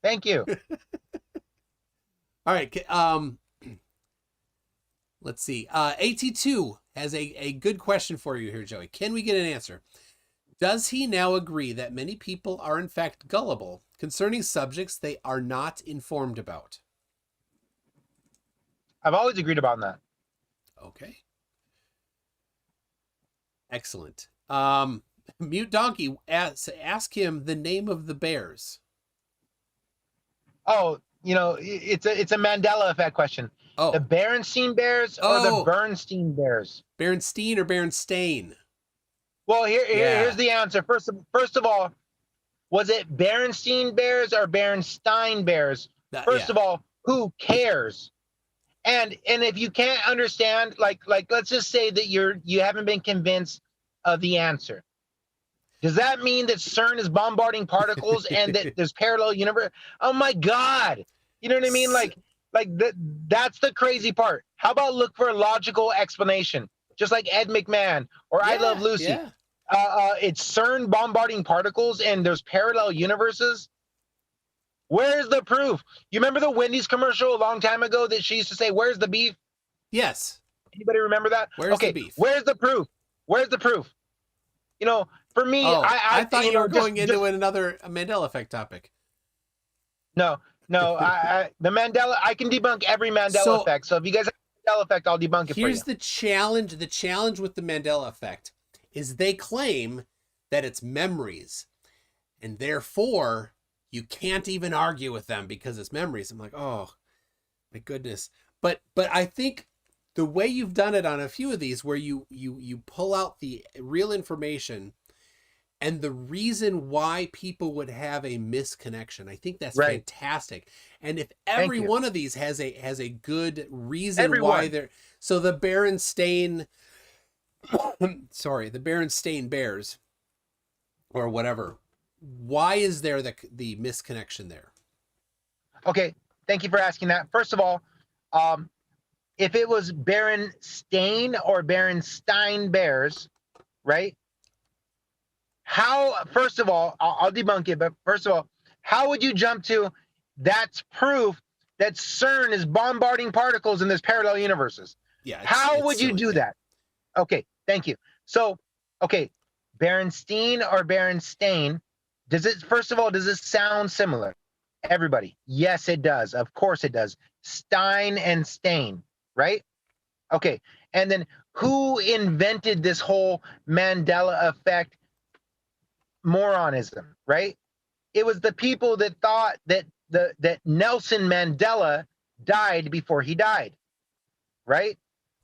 Thank you. All right. Let's see. AT2 has a good question for you here, Joey. Can we get an answer? Does he now agree that many people are in fact gullible concerning subjects they are not informed about? I've always agreed about that. Okay. Excellent. Mute Donkey ask him the name of the bears. Oh, it's a Mandela effect question. Oh. The Berenstein Bears or the Bernstein Bears? Berenstein or Berenstain? Well, here's the answer. First of all, was it Berenstein Bears or Berenstein Bears? First of all, who cares? And if you can't understand, like let's just say that you haven't been convinced of the answer. Does that mean that CERN is bombarding particles and that there's parallel universe? Oh my God! You know what I mean? That's the crazy part. How about look for a logical explanation, just like Ed McMahon or I Love Lucy? Yeah. It's CERN bombarding particles and there's parallel universes. Where's the proof? You remember the Wendy's commercial a long time ago that she used to say, "Where's the beef?" Yes. Anybody remember that? Where's the beef? Where's the proof? Where's the proof? For me, I thought you were going into another Mandela effect topic. No, the Mandela. I can debunk every Mandela effect. So if you guys have Mandela effect, I'll debunk it for you. Here's the challenge. The challenge with the Mandela effect is they claim that it's memories, and therefore you can't even argue with them because it's memories. I'm like, oh my goodness. But I think the way you've done it on a few of these, where you pull out the real information and the reason why people would have a misconnection, I think that's fantastic. And if every one of these has a good reason why they're so the Berenstain, the Berenstain Bears, or whatever. Why is there the misconnection there? Okay, thank you for asking that. First of all, if it was Berenstain or Berenstein bears, right? How? First of all, I'll debunk it. But first of all, how would you jump to? That's proof that CERN is bombarding particles in this parallel universes. Yeah. How would you do that? Okay, thank you. So, okay, Berenstein or Berenstain, first of all, does it sound similar? Everybody, yes, it does. Of course it does. Stein and Stain, right? Okay, and then who invented this whole Mandela effect moronism, right? It was the people that thought that that Nelson Mandela died before he died, right?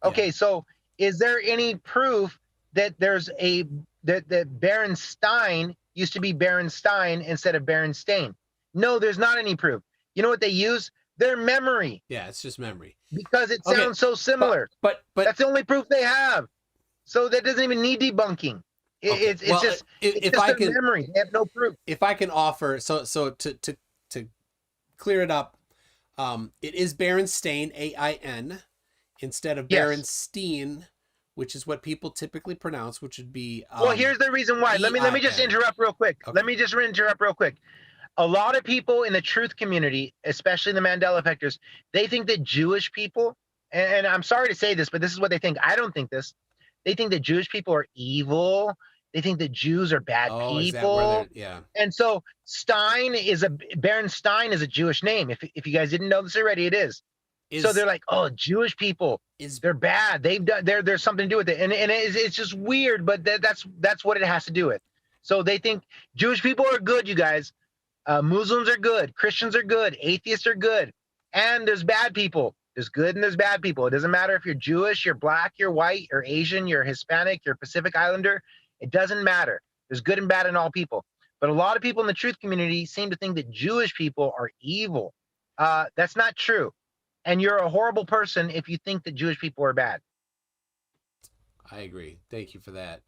Okay, yeah. So is there any proof that there's that Berenstein used to be Berenstein instead of Berenstain? No, there's not any proof. You know what they use? Their memory. Yeah, it's just memory. Because it sounds so similar. But that's the only proof they have. So that doesn't even need debunking. It's just memory. They have no proof. If I can offer, so to clear it up, it is Berenstain, AIN, instead of Berenstein, which is what people typically pronounce, which would be. Well, here's the reason why. Let me just interrupt real quick. Okay. Let me just interrupt real quick. A lot of people in the truth community, especially the Mandela effectors, they think that Jewish people, and I'm sorry to say this, but this is what they think. I don't think this. They think that Jewish people are evil. They think that Jews are bad people. Yeah. And so Berenstein is a Jewish name. If you guys didn't know this already, it is. So they're like, oh, Jewish people, they're bad. There's something to do with it. And it's just weird, but that's what it has to do with. So they think Jewish people are good, you guys. Muslims are good. Christians are good. Atheists are good. And there's bad people. There's good and there's bad people. It doesn't matter if you're Jewish, you're black, you're white, you're Asian, you're Hispanic, you're Pacific Islander. It doesn't matter. There's good and bad in all people. But a lot of people in the truth community seem to think that Jewish people are evil. That's not true. And you're a horrible person if you think that Jewish people are bad. I agree. Thank you for that.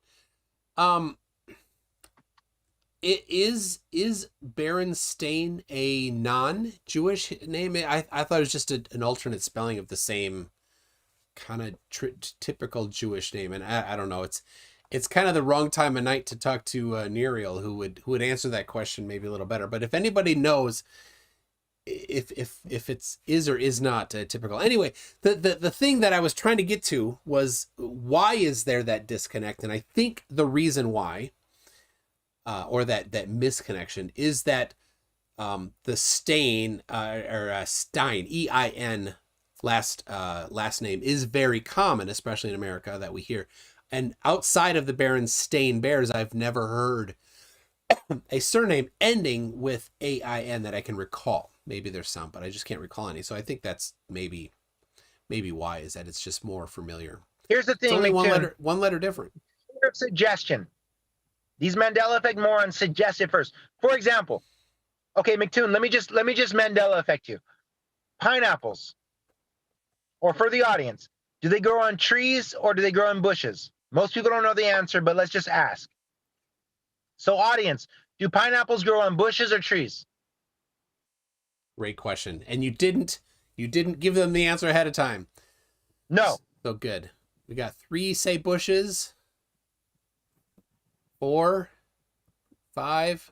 It is Berenstain a non-Jewish name? I thought it was just an alternate spelling of the same kind of typical Jewish name, and I don't know. It's kind of the wrong time of night to talk to Neriel, who would answer that question maybe a little better. But if anybody knows if it's is or is not typical, anyway, the thing that I was trying to get to was, why is there that disconnect? And I think the reason why. Or that misconnection is that the Stein Stein, EIN last name is very common, especially in America, that we hear. And outside of the Berenstain Bears, I've never heard a surname ending with AIN that I can recall. Maybe there's some, but I just can't recall any. So I think that's maybe why, is that it's just more familiar. Here's the thing, it's only one letter different. Suggestion. These Mandela effect morons suggest it first. For example, okay, McToon, let me just Mandela effect you. Pineapples, or for the audience, do they grow on trees or do they grow in bushes? Most people don't know the answer, but let's just ask. So audience, do pineapples grow on bushes or trees? Great question. And you didn't give them the answer ahead of time. No. So good. We got 3 say bushes. 4, 5,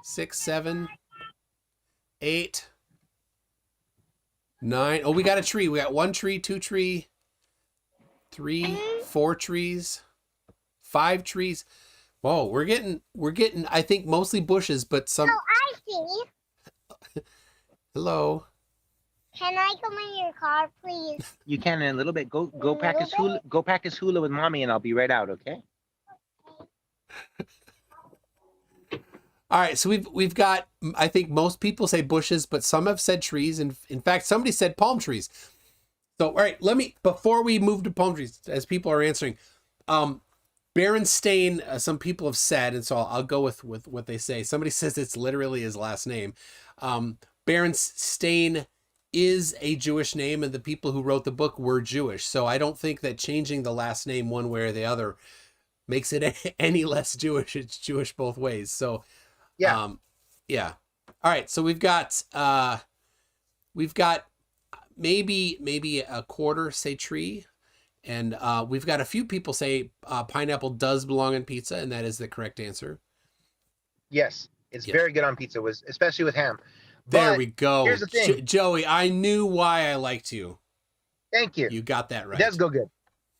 6, 7, 8, 9. Oh, we got a tree. We got 1 tree, 2 tree, 3, 4 trees, 5 trees. Whoa, we're getting I think mostly bushes, but some. Oh, I see. Hello. Can I come in your car, please? You can in a little bit. Go pack his hula. Go pack his hula with mommy, and I'll be right out. Okay. All right, so we've got, I think most people say bushes, but some have said trees, and in fact somebody said palm trees. So all right, before we move to palm trees, as people are answering, Berenstain, some people have said, and so I'll go with what they say. Somebody says it's literally his last name. Berenstain is a Jewish name, and the people who wrote the book were Jewish. So I don't think that changing the last name one way or the other makes it any less Jewish. It's Jewish both ways. So, yeah. All right. So we've got we've got maybe a quarter say tree, and we've got a few people say pineapple does belong on pizza, and that is the correct answer. Yes, it's Yeah. very good on pizza, especially with ham. There But we go. here's the thing. Joey, I knew why I liked you. Thank you. You got that right. It does go good.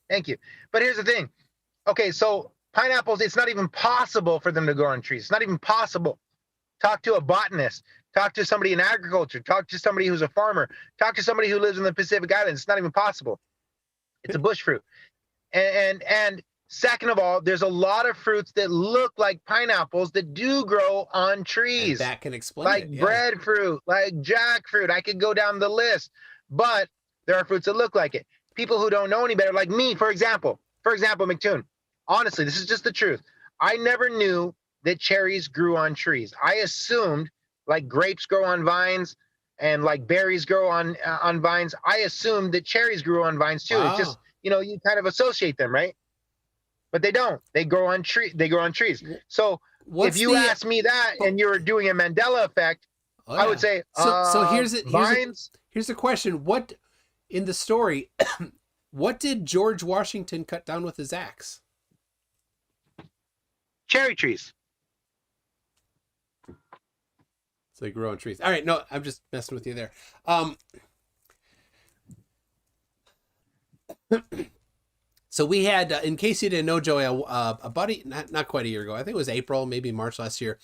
Thank you. But here's the thing. Okay, so pineapples, it's not even possible for them to grow on trees. It's not even possible. Talk to a botanist. Talk to somebody in agriculture. Talk to somebody who's a farmer. Talk to somebody who lives in the Pacific Islands. It's not even possible. It's a bush fruit. And second of all, there's a lot of fruits that look like pineapples that do grow on trees. And that can explain like it. Yeah. breadfruit, like jackfruit. I could go down the list, but there are fruits that look like it. People who don't know any better, like me, for example, McToon. Honestly, this is just the truth. I never knew that cherries grew on trees. I assumed like grapes grow on vines and like berries grow on vines. I assumed that cherries grew on vines too. Wow. It's just, you kind of associate them, right? But they don't. They grow on trees. So if you ask me that and you're doing a Mandela effect, I would say so vines. Here's the question. What in the story what did George Washington cut down with his axe? Cherry trees. So they grow on trees. All right, no, I'm just messing with you there. So we had, in case you didn't know, Joey, a buddy, not quite a year ago, I think it was April, maybe March last year,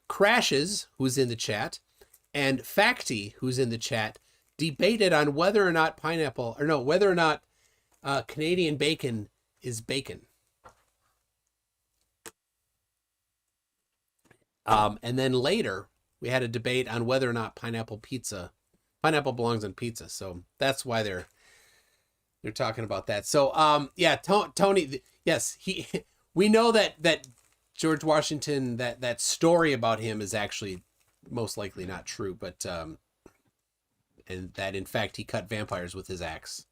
Crashes, who's in the chat, and Facty, who's in the chat, debated on whether or not Canadian bacon is bacon. And then later, we had a debate on whether or not pineapple belongs on pizza. So that's why they're talking about that. So yeah, Tony, yes, we know that George Washington, that story about him is actually most likely not true, but and that in fact he cut vampires with his axe.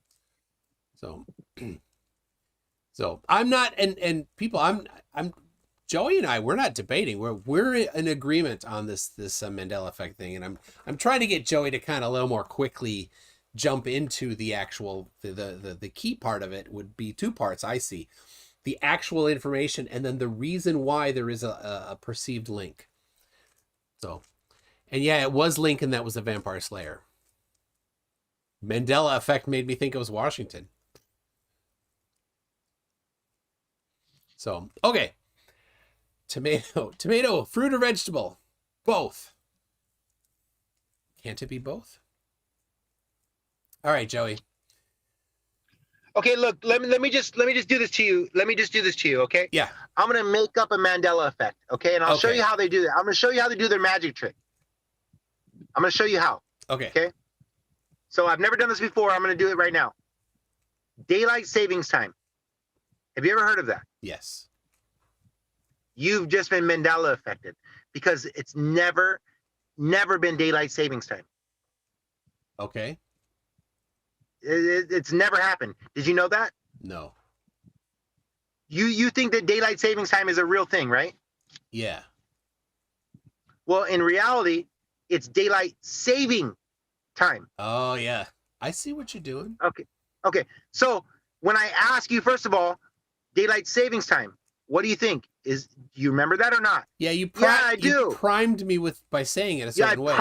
So I'm not, and people, I'm Joey and I, we're not debating. We're in agreement on this Mandela effect thing, and I'm trying to get Joey to kind of a little more quickly jump into the actual the key part of it would be two parts. I see the actual information and then the reason why there is a perceived link. So, and yeah, it was Lincoln that was a vampire slayer. Mandela effect made me think it was Washington. So, okay. Tomato, fruit or vegetable? Both. Can't it be both? All right, Joey. Okay, look, let me just do this to you. Let me just do this to you, okay? Yeah. I'm gonna make up a Mandela effect, okay? And I'll show you how they do that. I'm gonna show you how they do their magic trick. I'm gonna show you how. Okay. Okay. So I've never done this before. I'm gonna do it right now. Daylight savings time. Have you ever heard of that? Yes. You've just been Mandela affected because it's never been daylight savings time. Okay. It's never happened. Did you know that? No. You think that daylight savings time is a real thing, right? Yeah. Well, in reality, it's daylight saving time. Oh, yeah. I see what you're doing. Okay. So when I ask you, first of all, daylight savings time, what do you think? Do you remember that or not? Yeah, Yeah, I do. You primed me by saying it a certain way.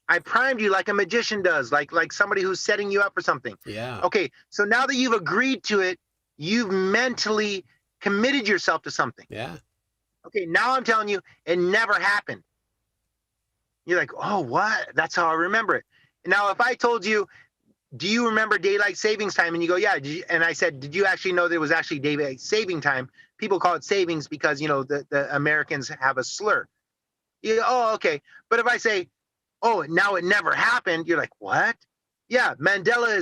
I primed you like a magician does, like somebody who's setting you up for something. Yeah. Okay, so now that you've agreed to it, you've mentally committed yourself to something. Yeah. Okay, now I'm telling you, it never happened. You're like, oh, what? That's how I remember it. Now, if I told you, do you remember daylight savings time? And you go, yeah. And I said, did you actually know there was actually daylight saving time? People call it savings because, the Americans have a slur. Oh, okay. But if I say, oh, now it never happened, you're like, what? Yeah, CERN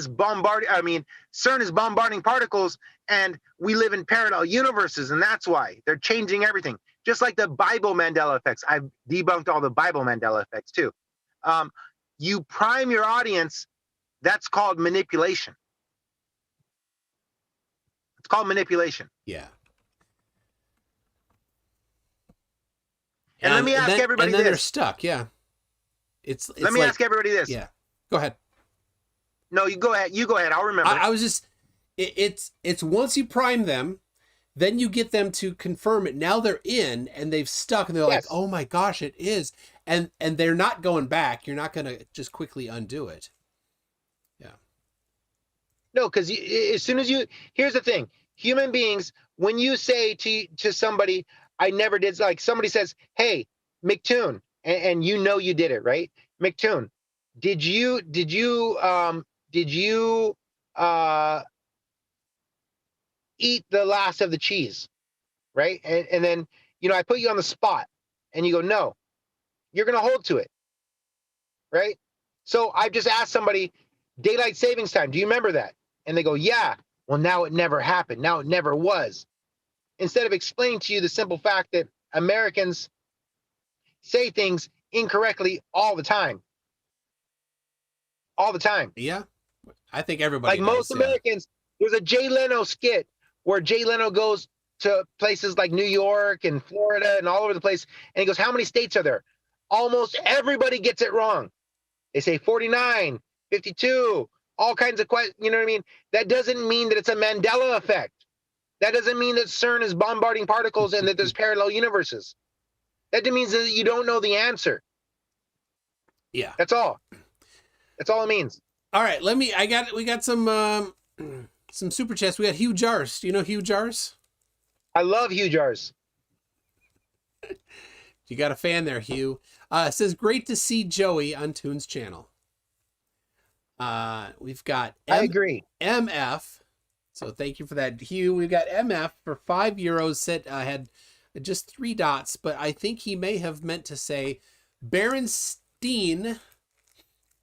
is bombarding particles, and we live in parallel universes, and that's why they're changing everything. Just like the Bible Mandela effects. I've debunked all the Bible Mandela effects too. You prime your audience. That's called manipulation. It's called manipulation. Yeah. And let me ask everybody this. And then this. they're stuck. Yeah. It's let me ask everybody this. Yeah. Go ahead. No, you go ahead. You go ahead. I'll remember. I was just, it's once you prime them, then you get them to confirm it. Now they're in and they've stuck and they're like, Yes. oh my gosh, it is. And they're not going back. You're not going to just quickly undo it. Yeah. No, because as soon as here's the thing, human beings, when you say to somebody, I never did, like somebody says, hey, McToon, and you know you did it, right? McToon, did you eat the last of the cheese, right? And then, I put you on the spot and you go, no, you're going to hold to it, right? So I've just asked somebody, daylight savings time, do you remember that? And they go, yeah. Well, now it never happened. Now it never was. Instead of explaining to you the simple fact that Americans say things incorrectly all the time. All the time. Yeah. I think everybody like does, most Americans, there's a Jay Leno skit where Jay Leno goes to places like New York and Florida and all over the place. And he goes, how many states are there? Almost everybody gets it wrong. They say 49, 52, all kinds of questions. You know what I mean? That doesn't mean that it's a Mandela effect. That doesn't mean that CERN is bombarding particles and that there's parallel universes. That means that you don't know the answer. Yeah. That's all. That's all it means. All right. We got some super chats. We got Hugh Jars. Do you know Hugh Jars? I love Hugh Jars. You got a fan there, Hugh. It says, great to see Joey on Toon's channel. We've got I agree. MF. So thank you for that, Hugh. We've got MF for €5. Said had just 3 dots, but I think he may have meant to say Berenstein.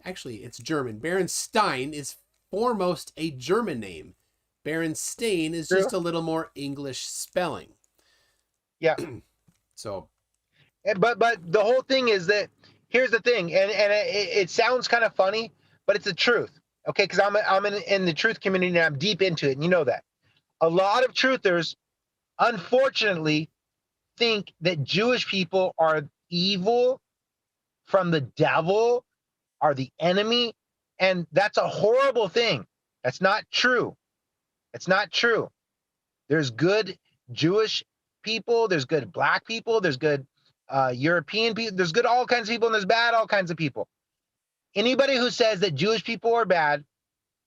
Actually, it's German. Berenstein is foremost a German name. Berenstain is True. just a little more English spelling. Yeah. So, but the whole thing is that here's the thing, and it sounds kind of funny, but it's the truth. Okay, because I'm in the truth community and I'm deep into it, and you know that. A lot of truthers, unfortunately, think that Jewish people are evil, from the devil, are the enemy, and that's a horrible thing. That's not true. It's not true. There's good Jewish people, there's good black people, there's good European people, there's good all kinds of people, and there's bad all kinds of people. Anybody who says that Jewish people are bad,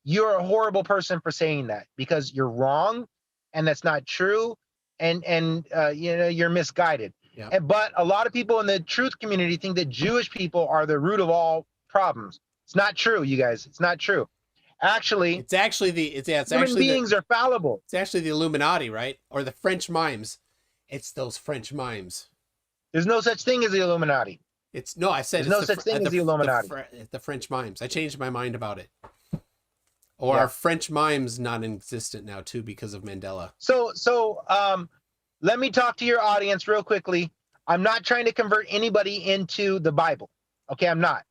you're a horrible person for saying that, because you're wrong and that's not true, and you're misguided. yeah. But a lot of people in the truth community think that Jewish people are the root of all problems. It's not true, you guys. It's not true. Actually, human beings are fallible. It's actually the Illuminati, right? Or the French mimes. It's those French mimes. There's no such thing as the Illuminati. I said there's no such thing as the Illuminati. The French mimes. I changed my mind about it. Or Yeah. are French mimes non-existent now too because of Mandela? So let me talk to your audience real quickly. I'm not trying to convert anybody into the Bible. Okay, I'm not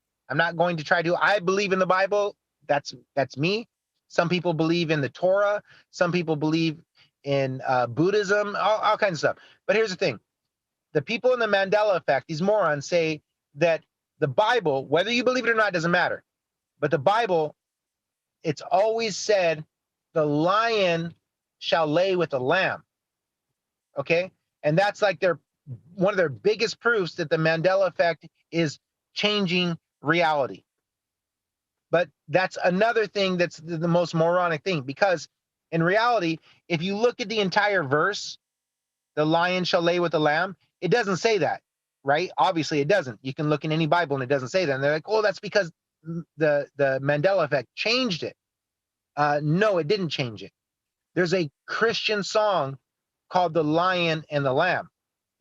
going to try to. I believe in the Bible. That's me. Some people believe in the Torah. Some people believe in Buddhism, all kinds of stuff. But here's the thing. The people in the Mandela effect, these morons, say that the Bible, whether you believe it or not, doesn't matter. But the Bible, it's always said, the lion shall lay with the lamb. Okay? And that's like one of their biggest proofs that the Mandela effect is changing reality. But that's another thing that's the most moronic thing, because in reality, if you look at the entire verse, the lion shall lay with the lamb, it doesn't say that, right? Obviously it doesn't. You can look in any Bible and it doesn't say that. And they're like, oh, that's because the Mandela effect changed it. No, it didn't change it. There's a Christian song called The Lion and the Lamb.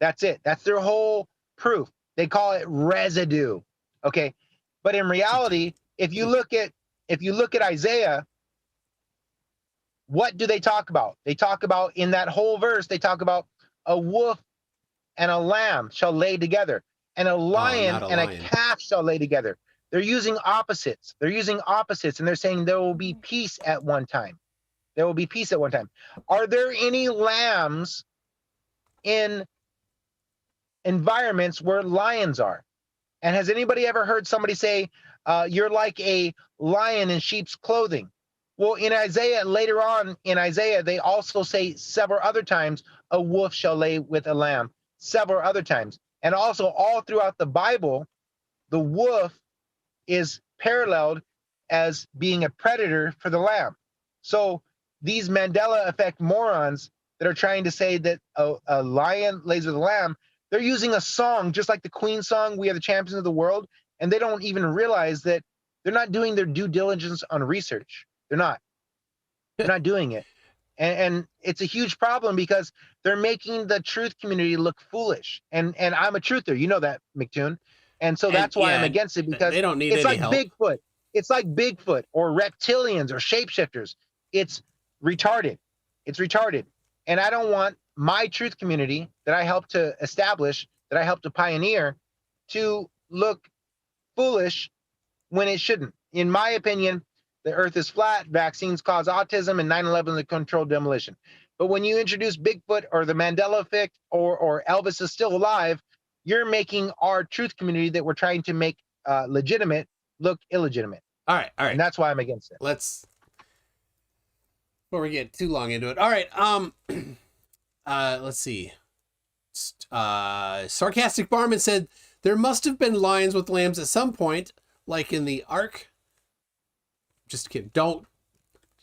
That's it. That's their whole proof. They call it residue. Okay. But in reality, if you look at Isaiah, what do they talk about? They talk about, in that whole verse, they talk about a wolf and a lamb shall lay together, and a lion and a calf shall lay together. They're using opposites. And they're saying there will be peace at one time. There will be peace at one time. Are there any lambs in environments where lions are? And has anybody ever heard somebody say, you're like a lion in sheep's clothing? Well, in Isaiah, later on in Isaiah, they also say several other times, a wolf shall lay with a lamb, several other times. And also all throughout the Bible, the wolf is paralleled as being a predator for the lamb. So these Mandela effect morons that are trying to say that a lion lays with a lamb, they're using a song just like the Queen song, We Are the Champions of the World, and they don't even realize that they're not doing their due diligence on research. They're not. They're not doing it. And it's a huge problem because they're making the truth community look foolish. And I'm a truther, you know that, McToon. And so that's why I'm against it, because they don't need it's any like help. Bigfoot. It's like Bigfoot or reptilians or shapeshifters. It's retarded. It's retarded. And I don't want my truth community that I helped to establish, that I helped to pioneer, to look foolish when it shouldn't. In my opinion, the earth is flat, vaccines cause autism, and 9/11 is a controlled demolition. But when you introduce Bigfoot or the Mandela effect or Elvis is still alive, you're making our truth community that we're trying to make legitimate look illegitimate. All right. And that's why I'm against it. Before we get too long into it. All right. Let's see. Sarcastic Barman said there must have been lions with lambs at some point, like in the Ark. Just kidding.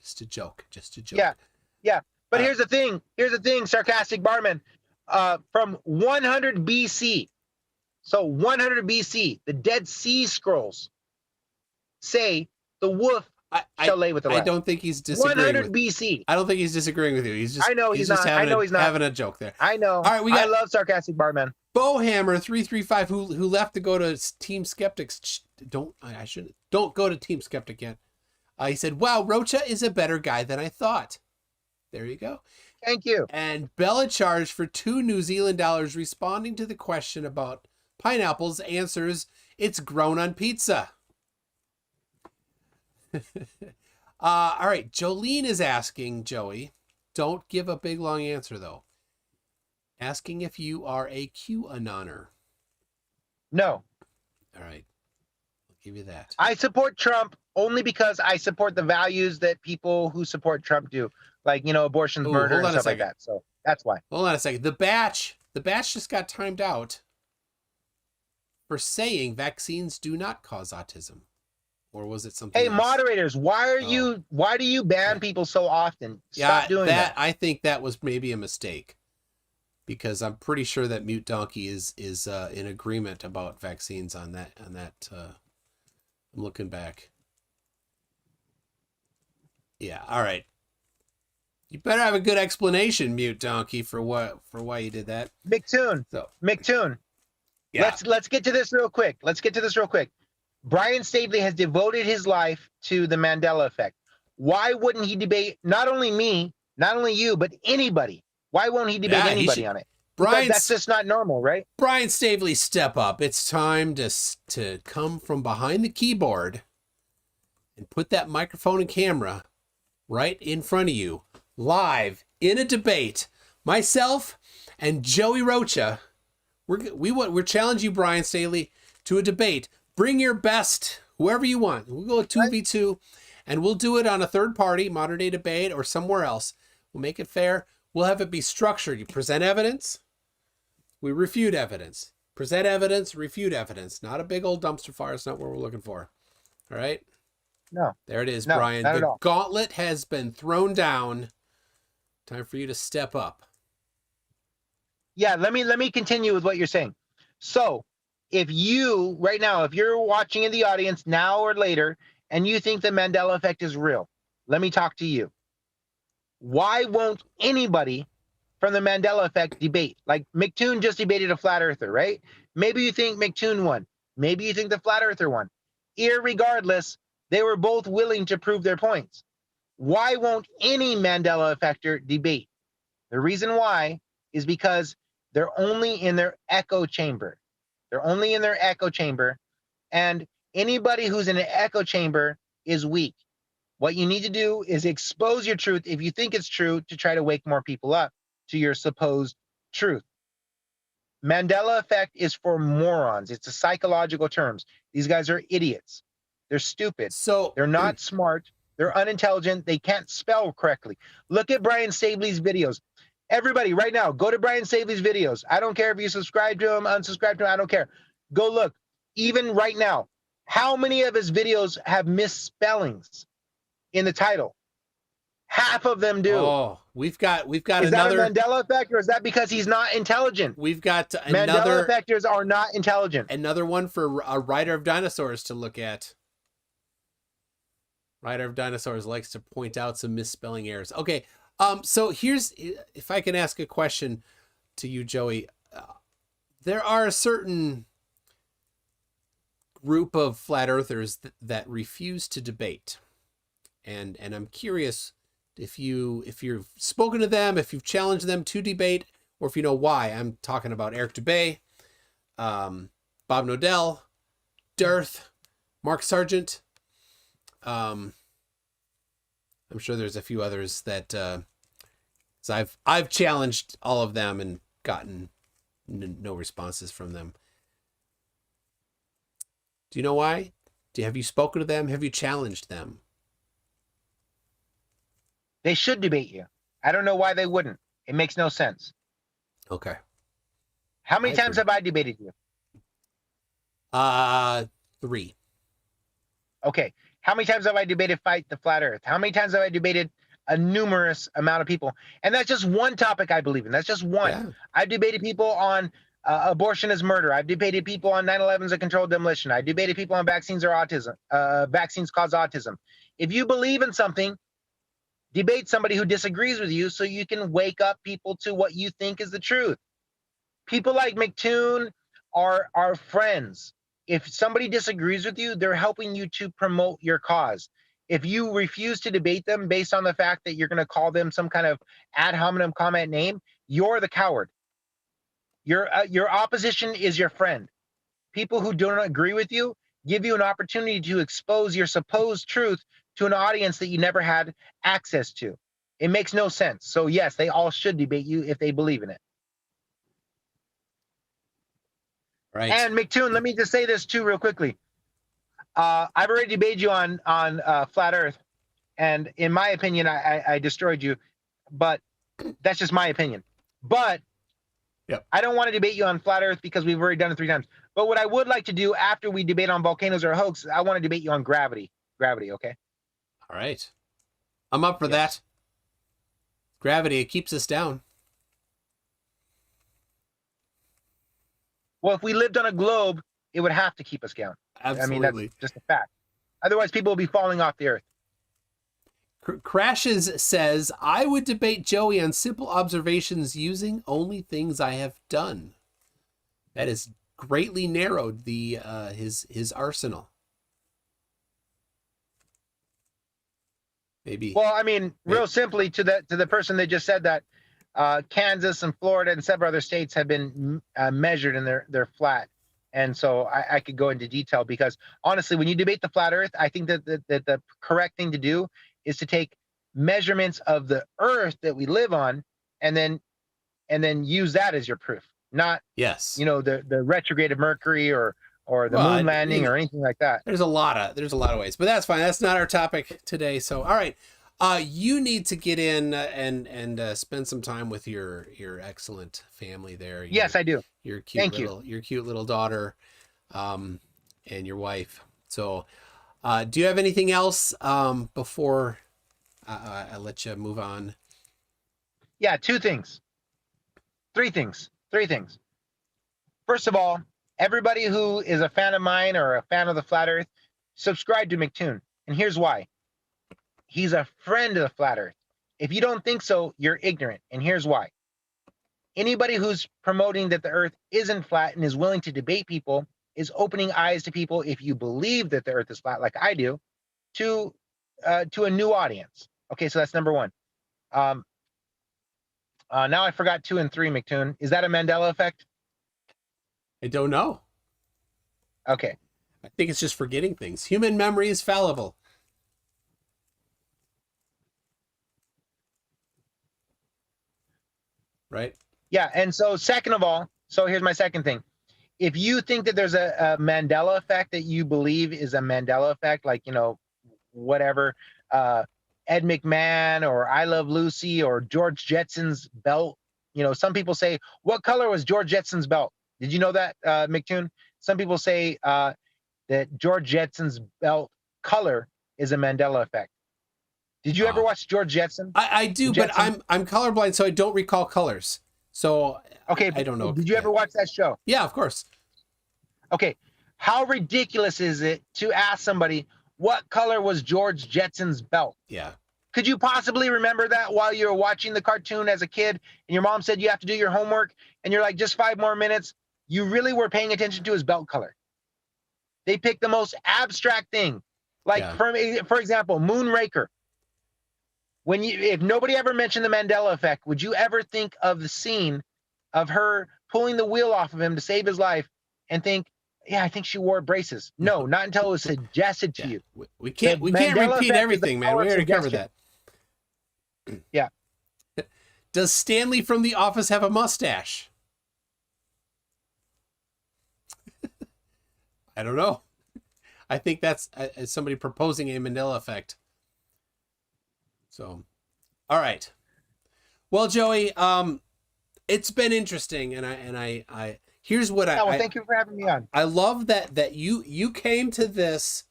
Just a joke. Yeah. But here's the thing, Sarcastic Barman. From 100 BC, so 100 BC, the Dead Sea Scrolls say the wolf shall lay with the lamb. I don't think he's disagreeing 100 BC. I don't think he's disagreeing with you. He's just, I know he's not. having a joke there. I know. All right, I love Sarcastic Barman. Bowhammer 335 who left to go to Team Skeptics. Don't go to Team Skeptic yet. He said, "Wow, Rocha is a better guy than I thought." There you go. Thank you. And Bella charged for $2 New Zealand responding to the question about pineapples. Answers, it's grown on pizza. All right. Jolene is asking, Joey, don't give a big long answer though. Asking if you are a QAnoner. No. All right. I'll give you that. I support Trump only because I support the values that people who support Trump do. Like, abortion, murder, and stuff like that. So that's why. Hold on a second. The batch just got timed out for saying vaccines do not cause autism. Or was it something else? Moderators, why do you ban people so often? Stop doing that. I think that was maybe a mistake. Because I'm pretty sure that Mute Donkey is in agreement about vaccines on that. I'm looking back. Yeah, all right. You better have a good explanation, Mute Donkey, for why you did that. McToon. Yeah. Let's get to this real quick. Brian Staveley has devoted his life to the Mandela effect. Why wouldn't he debate not only me, not only you, but anybody? Why won't he debate anybody on it? Because that's just not normal, right? Brian Staveley, step up. It's time to come from behind the keyboard and put that microphone and camera right in front of you, live in a debate. Myself and Joey Rocha, we're challenging you, Brian Staveley, to a debate. Bring your best, whoever you want. We'll go 2v2, and we'll do it on a third party, Modern Day Debate, or somewhere else. We'll make it fair. We'll have it be structured. You present evidence, we refute evidence. Present evidence, refute evidence. Not a big old dumpster fire. It's not what we're looking for. All right? No. There it is, no, Brian. The gauntlet has been thrown down. Time for you to step up. Yeah, let me continue with what you're saying. So, if you're watching in the audience now or later, and you think the Mandela effect is real, let me talk to you. Why won't anybody from the Mandela effect debate? Like McToon just debated a flat earther, right? Maybe you think McToon won. Maybe you think the flat earther won. Irregardless, they were both willing to prove their points. Why won't any Mandela effector debate? The reason why is because they're only in their echo chamber. And anybody who's in an echo chamber is weak. What you need to do is expose your truth if you think it's true, to try to wake more people up to your supposed truth. Mandela effect is for morons. It's a psychological terms. These guys are idiots. They're stupid. So They're not smart. They're unintelligent. They can't spell correctly. Look at Brian Staveley's videos. Everybody, right now, go to Brian Staveley's videos. I don't care if you subscribe to him, unsubscribe to him. I don't care. Go look. Even right now, how many of his videos have misspellings in the title? Half of them do. Oh, we've got Is another that a Mandela effect, or is that because he's not intelligent? we've got Mandela effectors are not intelligent. another one for a writer of dinosaurs to look at. Writer of Dinosaurs likes to point out some misspelling errors. Okay, so here's, if I can ask a question to you, Joey. There are a certain group of flat earthers that refuse to debate, and I'm curious if you've spoken to them, if you've challenged them to debate, or if you know why. I'm talking about Eric Dubay, Bob Nodell, Dearth, Mark Sargent. I'm sure there's a few others that so I've challenged all of them and gotten no responses from them. Do you know why? Have you spoken to them? Have you challenged them? They should debate you. I don't know why they wouldn't. It makes no sense. Okay. How many I times agree. have I debated you? 3. Okay. How many times have I debated Fight the Flat Earth? How many times have I debated a numerous amount of people? And that's just one topic I believe in. That's just one. Yeah. I've debated people on abortion is murder. I've debated people on 9/11 is a controlled demolition. I debated people on vaccines or autism. Vaccines cause autism. If you believe in something, debate somebody who disagrees with you so you can wake up people to what you think is the truth. People like McToon are our friends. If somebody disagrees with you, they're helping you to promote your cause. If you refuse to debate them based on the fact that you're going to call them some kind of ad hominem comment name, you're the coward. Your opposition is your friend. People who don't agree with you give you an opportunity to expose your supposed truth to an audience that you never had access to. It makes no sense. So yes, they all should debate you if they believe in it. Right. And McToon, let me just say this too real quickly. I've already debated you on Flat Earth, and in my opinion, I destroyed you, but that's just my opinion. But Yep. I don't want to debate you on Flat Earth because we've already done it 3 times. But what I would like to do after we debate on volcanoes or a hoax, I want to debate you on gravity. Gravity, okay? All right. I'm up for that. Gravity, it keeps us down. Well, if we lived on a globe, it would have to keep us down. Absolutely. I mean, that's just a fact. Otherwise, people will be falling off the earth. Crashes says, I would debate Joey on simple observations using only things I have done. That has greatly narrowed the his arsenal. Maybe. Well, I mean, real simply to the person that just said that, Kansas and Florida and several other states have been measured and they're flat. And so I could go into detail because honestly, when you debate the flat earth, I think that the correct thing to do is to take measurements of the earth that we live on and then use that as your proof, not, yes, the retrograde of Mercury or the moon landing or anything like that. There's a lot of ways, but that's fine. That's not our topic today. So, all right. You need to get in and spend some time with your excellent family there. Yes, I do. Your cute little daughter, and your wife. So, do you have anything else before I let you move on? Yeah, 2 things. 3 things. 3 things. First of all, everybody who is a fan of mine or a fan of the flat earth, subscribe to McToon. And here's why. He's a friend of the flat earth. If you don't think so, you're ignorant. And here's why. Anybody who's promoting that the earth isn't flat and is willing to debate people is opening eyes to people, if you believe that the earth is flat, like I do, to a new audience. Okay, so that's number 1. Now I forgot 2 and 3, McToon. Is that a Mandela effect? I don't know. Okay. I think it's just forgetting things. Human memory is fallible. Right? Yeah, and so second of all, So here's my second thing. If you think that there's a Mandela effect that you believe is a Mandela effect, like, whatever, Ed McMahon or I Love Lucy or George Jetson's belt, some people say, what color was George Jetson's belt? Did you know that, McToon? Some people say that George Jetson's belt color is a Mandela effect. Did you ever watch George Jetson? I do, but I'm colorblind, so I don't recall colors. So okay, I don't know. Did you ever watch that show? Yeah, of course. Okay, how ridiculous is it to ask somebody what color was George Jetson's belt? Yeah. Could you possibly remember that while you were watching the cartoon as a kid and your mom said you have to do your homework and you're like, just 5 more minutes? You really were paying attention to his belt color. They picked the most abstract thing. Like, for example, Moonraker. If nobody ever mentioned the Mandela effect, would you ever think of the scene of her pulling the wheel off of him to save his life and think, yeah, I think she wore braces? No, not until it was suggested to you. We can't repeat everything, man. We already covered that. Yeah. Does Stanley from The Office have a mustache? I don't know. I think that's somebody proposing a Mandela effect. So, all right. Well, Joey, it's been interesting, and I here's what thank you for having me on. I love that you came to this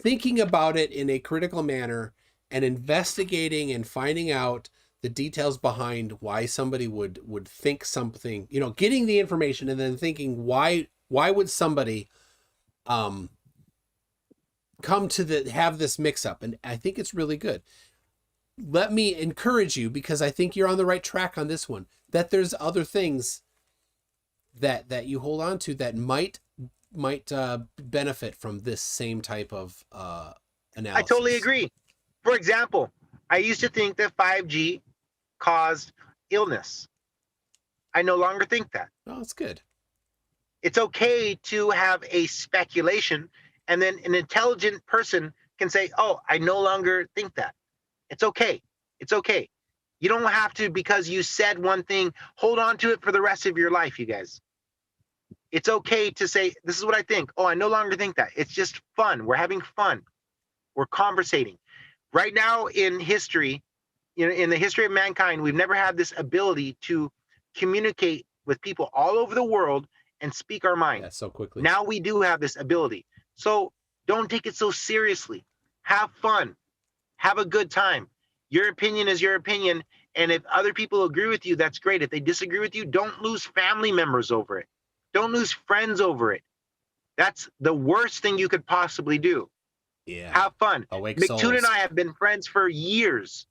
thinking about it in a critical manner and investigating and finding out the details behind why somebody would think something, getting the information and then thinking why would somebody come to have this mix up. And I think it's really good. Let me encourage you, because I think you're on the right track on this one, that there's other things that you hold on to that might benefit from this same type of analysis. I totally agree. For example, I used to think that 5G caused illness. I no longer think that. Oh, that's good. It's okay to have a speculation, and then an intelligent person can say, oh, I no longer think that. It's okay. It's okay. You don't have to, because you said one thing, hold on to it for the rest of your life, you guys. It's okay to say, this is what I think. Oh, I no longer think that. It's just fun. We're having fun. We're conversating. Right now in history, in the history of mankind, we've never had this ability to communicate with people all over the world and speak our mind. Yeah, so quickly. Now we do have this ability. So don't take it so seriously. Have fun. Have a good time. Your opinion is your opinion. And if other people agree with you, that's great. If they disagree with you, don't lose family members over it. Don't lose friends over it. That's the worst thing you could possibly do. Yeah. Have fun. Awake McToon souls. and I have been friends for years.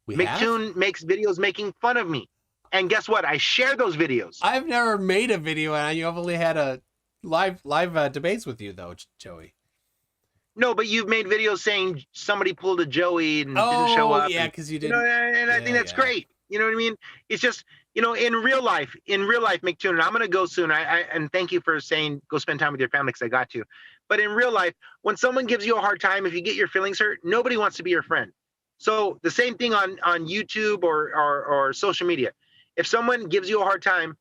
McToon makes videos making fun of me. And guess what? I share those videos. I've never made a video, and you've only had a live debates with you, though, Joey. No, but you've made videos saying somebody pulled a Joey and didn't show up. Yeah, because you didn't. And I think that's great. You know what I mean? It's just, in real life, McToon, and I'm going to go soon. And thank you for saying go spend time with your family, because I got to. But in real life, when someone gives you a hard time, if you get your feelings hurt, nobody wants to be your friend. So the same thing on YouTube or social media. If someone gives you a hard time,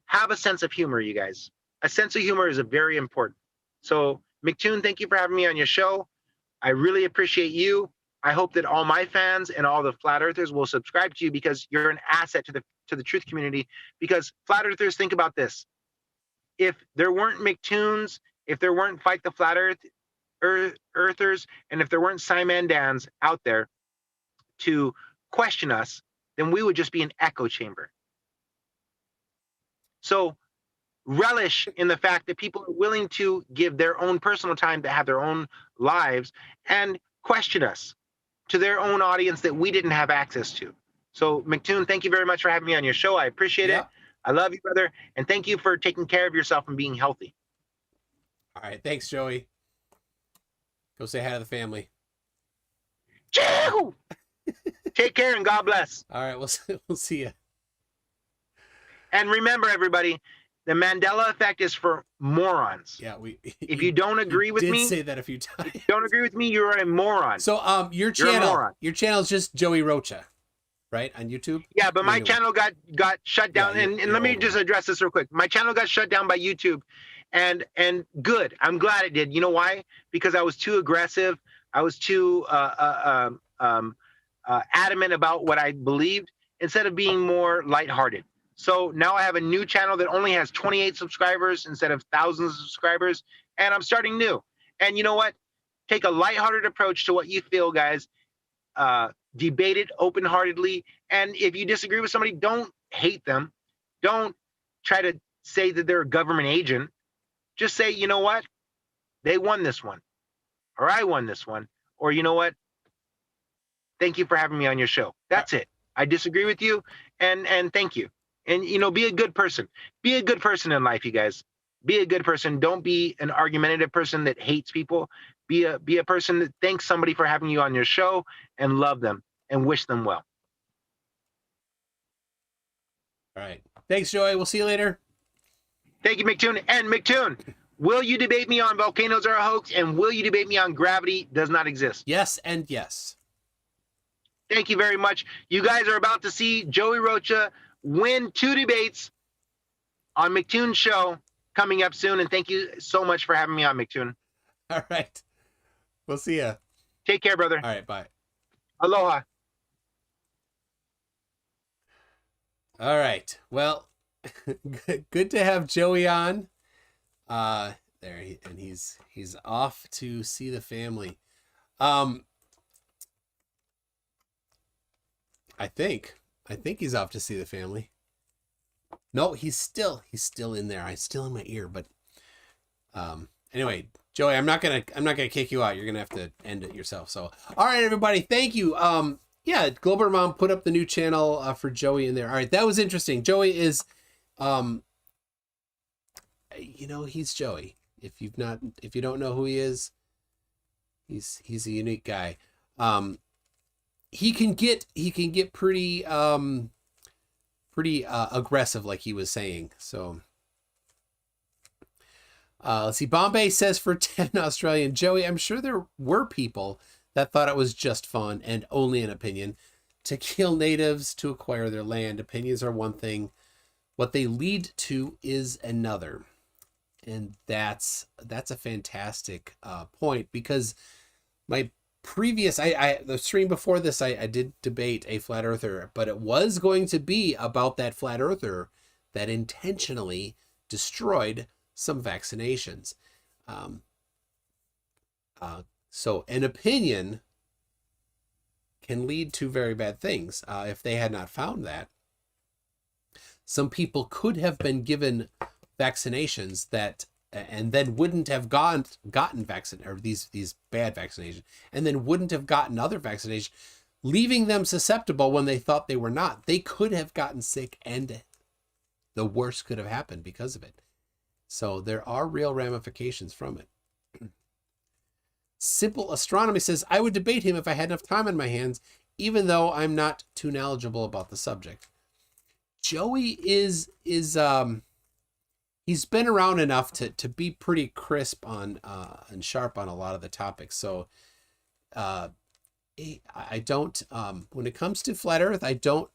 have a sense of humor, you guys. A sense of humor is very important. So McToon, thank you for having me on your show. I really appreciate you. I hope that all my fans and all the flat earthers will subscribe to you, because you're an asset to the truth community. Because flat earthers, think about this. If there weren't McToons, if there weren't Fight the Flat Earthers, and if there weren't Simandans out there to question us, then we would just be an echo chamber. So relish in the fact that people are willing to give their own personal time to have their own lives and question us to their own audience that we didn't have access to. So McToon, thank you very much for having me on your show. I appreciate it. I love you, brother. And thank you for taking care of yourself and being healthy. All right. Thanks, Joey. Go say hi to the family. Choo! Take care and God bless. All right. We'll see you. And remember, everybody, the Mandela effect is for morons. Yeah, if you don't agree with me, say that a few times. If you don't agree with me, you're a moron. So your channel is just Joey Rocha, right? On YouTube. Yeah, but my Anyway. channel got shut down. Yeah, and let me you're just over. address this real quick. My channel got shut down by YouTube, and good. I'm glad it did. You know why? Because I was too aggressive. I was too adamant about what I believed instead of being more lighthearted. So now I have a new channel that only has 28 subscribers instead of thousands of subscribers, and I'm starting new. And you know what? Take a lighthearted approach to what you feel, guys. Debate it open-heartedly. And if you disagree with somebody, don't hate them. Don't try to say that they're a government agent. Just say, you know what? They won this one, or I won this one, or you know what? Thank you for having me on your show. That's it. I disagree with you, and thank you. And you know, be a good person. Be a good person in life, you guys. Be a good person. Don't be an argumentative person that hates people. Be a person that thanks somebody for having you on your show and love them and wish them well. All right. Thanks, Joey. We'll see you later. Thank you, McToon. And McToon, will you debate me on volcanoes are a hoax? And will you debate me on gravity does not exist? Yes and yes. Thank you very much. You guys are about to see Joey Rocha win 2 debates on McToon's show coming up soon. And thank you so much for having me on, McToon. All right. We'll see ya. Take care, brother. All right. Bye. Aloha. All right. Well, good to have Joey on. He's off to see the family. I think he's off to see the family. No, he's still in there. I'm still in my ear, but anyway, Joey, I'm not gonna kick you out. You're gonna have to end it yourself. So, all right, everybody, thank you. Yeah, Glober Mom put up the new channel for Joey in there. All right, that was interesting. Joey is, he's Joey. If you don't know who he is, he's a unique guy. He can get pretty aggressive, like he was saying. So let's see. Bombay says for 10 Australian. Joey, I'm sure there were people that thought it was just fun and only an opinion to kill natives to acquire their land. Opinions are one thing. What they lead to is another. And that's a fantastic point, because my previous, the stream before this, I did debate a flat earther, but it was going to be about that flat earther that intentionally destroyed some vaccinations. So an opinion can lead to very bad things. If they had not found that, some people could have been given vaccinations that, and then wouldn't have gotten vaccine, or these bad vaccinations, and then wouldn't have gotten other vaccinations, leaving them susceptible when they thought they were not. They could have gotten sick, and the worst could have happened because of it. So there are real ramifications from it. Simple Astronomy says, I would debate him if I had enough time on my hands, even though I'm not too knowledgeable about the subject. Joey is he's been around enough to be pretty crisp on and sharp on a lot of the topics. So I don't when it comes to flat Earth, I don't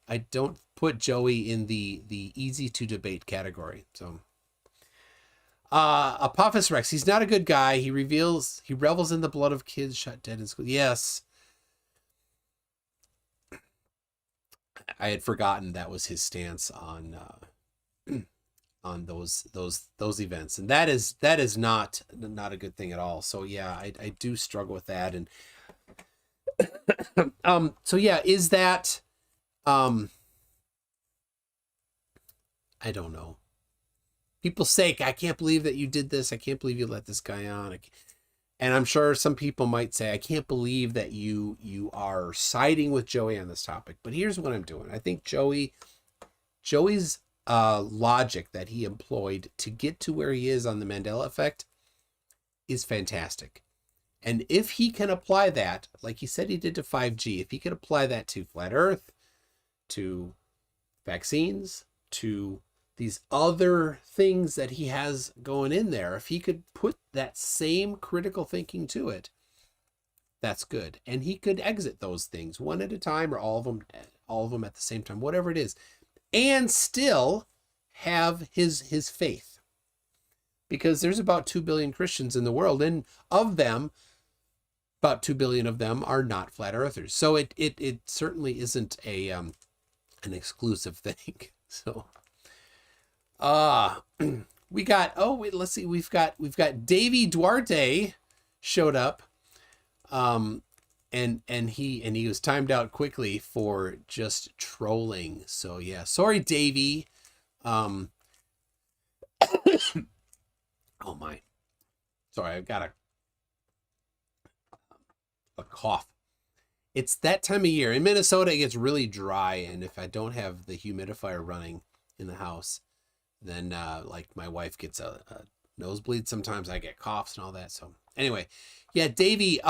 put Joey in the easy to debate category. So Apophis Rex, he's not a good guy. He revels in the blood of kids shot dead in school. Yes. I had forgotten that was his stance on those events, and that is not a good thing at all. So yeah, I do struggle with that. And so yeah, is that I don't know. People say, I can't believe that you did this. I can't believe you let this guy on. And I'm sure some people might say, I can't believe that you are siding with Joey on this topic. But here's what I'm doing. I think Joey's logic that he employed to get to where he is on the Mandela effect is fantastic. And if he can apply that, like he said he did to 5G, if he could apply that to flat Earth, to vaccines, to these other things that he has going in there, if he could put that same critical thinking to it, that's good. And he could exit those things one at a time, or all of them at the same time, whatever it is, and still have his faith. Because there's about 2 billion Christians in the world, and of them, about 2 billion of them are not flat earthers. So it certainly isn't an exclusive thing. So we got, let's see, we've got Davey Duarte showed up. And he was timed out quickly for just trolling. So yeah, sorry, Davey. Oh my, sorry, I've got a cough. It's that time of year in Minnesota. It gets really dry, and if I don't have the humidifier running in the house, then like my wife gets a nosebleed. Sometimes I get coughs and all that. So anyway, yeah, Davey,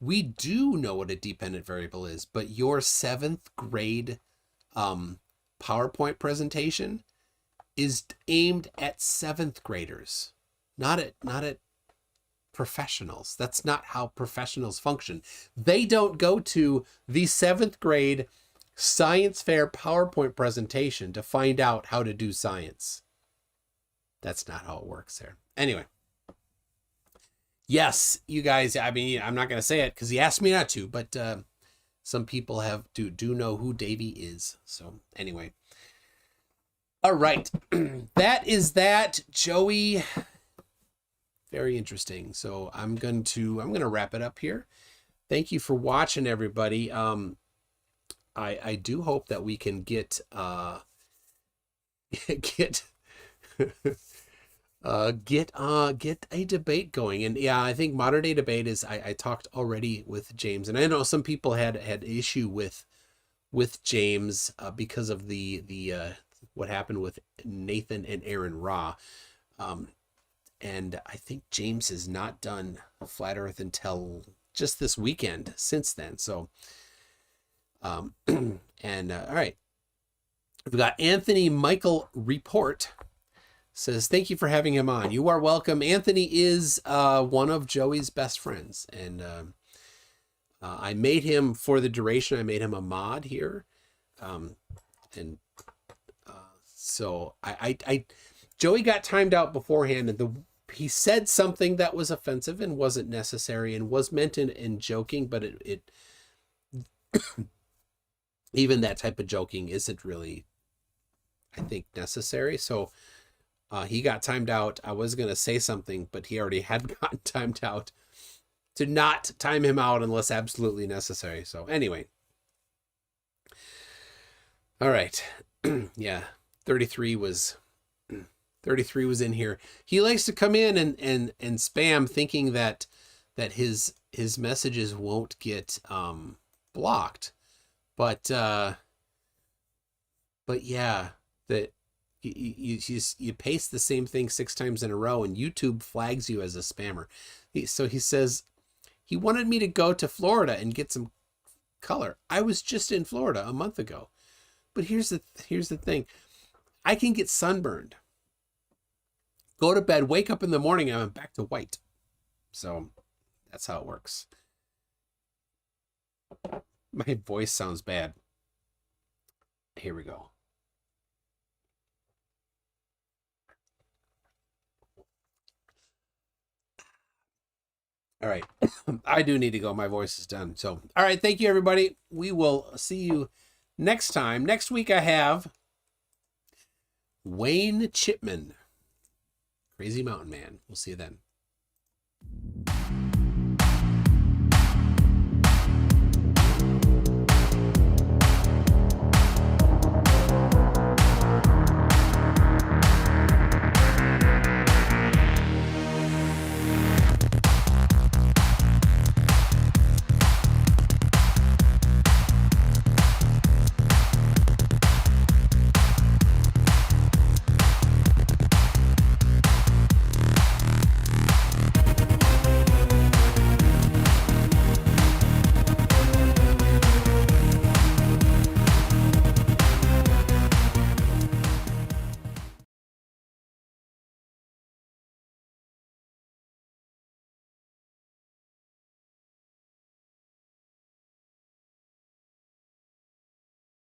we do know what a dependent variable is, but your 7th grade PowerPoint presentation is aimed at 7th graders, not at professionals. That's not how professionals function. They don't go to the 7th grade science fair PowerPoint presentation to find out how to do science. That's not how it works there. Anyway. Yes, you guys, I mean, I'm not going to say it because he asked me not to, but some people do know who Davey is. So anyway. All right. That is that, Joey. Very interesting. So I'm going to wrap it up here. Thank you for watching, everybody. I do hope that we can get get a debate going. And yeah, I think modern day debate is, I talked already with James, and I know some people had issue with James because of the what happened with Nathan and Aaron Ra. And I think James has not done Flat Earth until just this weekend since then. So, all right. We've got Anthony Michael Report says, thank you for having him on. You are welcome. Anthony is one of Joey's best friends. And I made him, for the duration, I made him a mod here. So Joey got timed out beforehand, and he said something that was offensive and wasn't necessary and was meant in joking, but it even that type of joking isn't really, I think, necessary. So he got timed out. I was going to say something, but he already had gotten timed out to not time him out unless absolutely necessary. So anyway. All right. Yeah. 33 was in here. He likes to come in and spam, thinking that his messages won't get blocked. But yeah, that you paste the same thing 6 times in a row and YouTube flags you as a spammer. So he says he wanted me to go to Florida and get some color. I was just in Florida a month ago. But here's the thing. I can get sunburned, go to bed, wake up in the morning, and I'm back to white. So that's how it works. My voice sounds bad. Here we go. All right. I do need to go. My voice is done. So, all right. Thank you, everybody. We will see you next time. Next week, I have Wayne Chipman, Crazy Mountain Man. We'll see you then.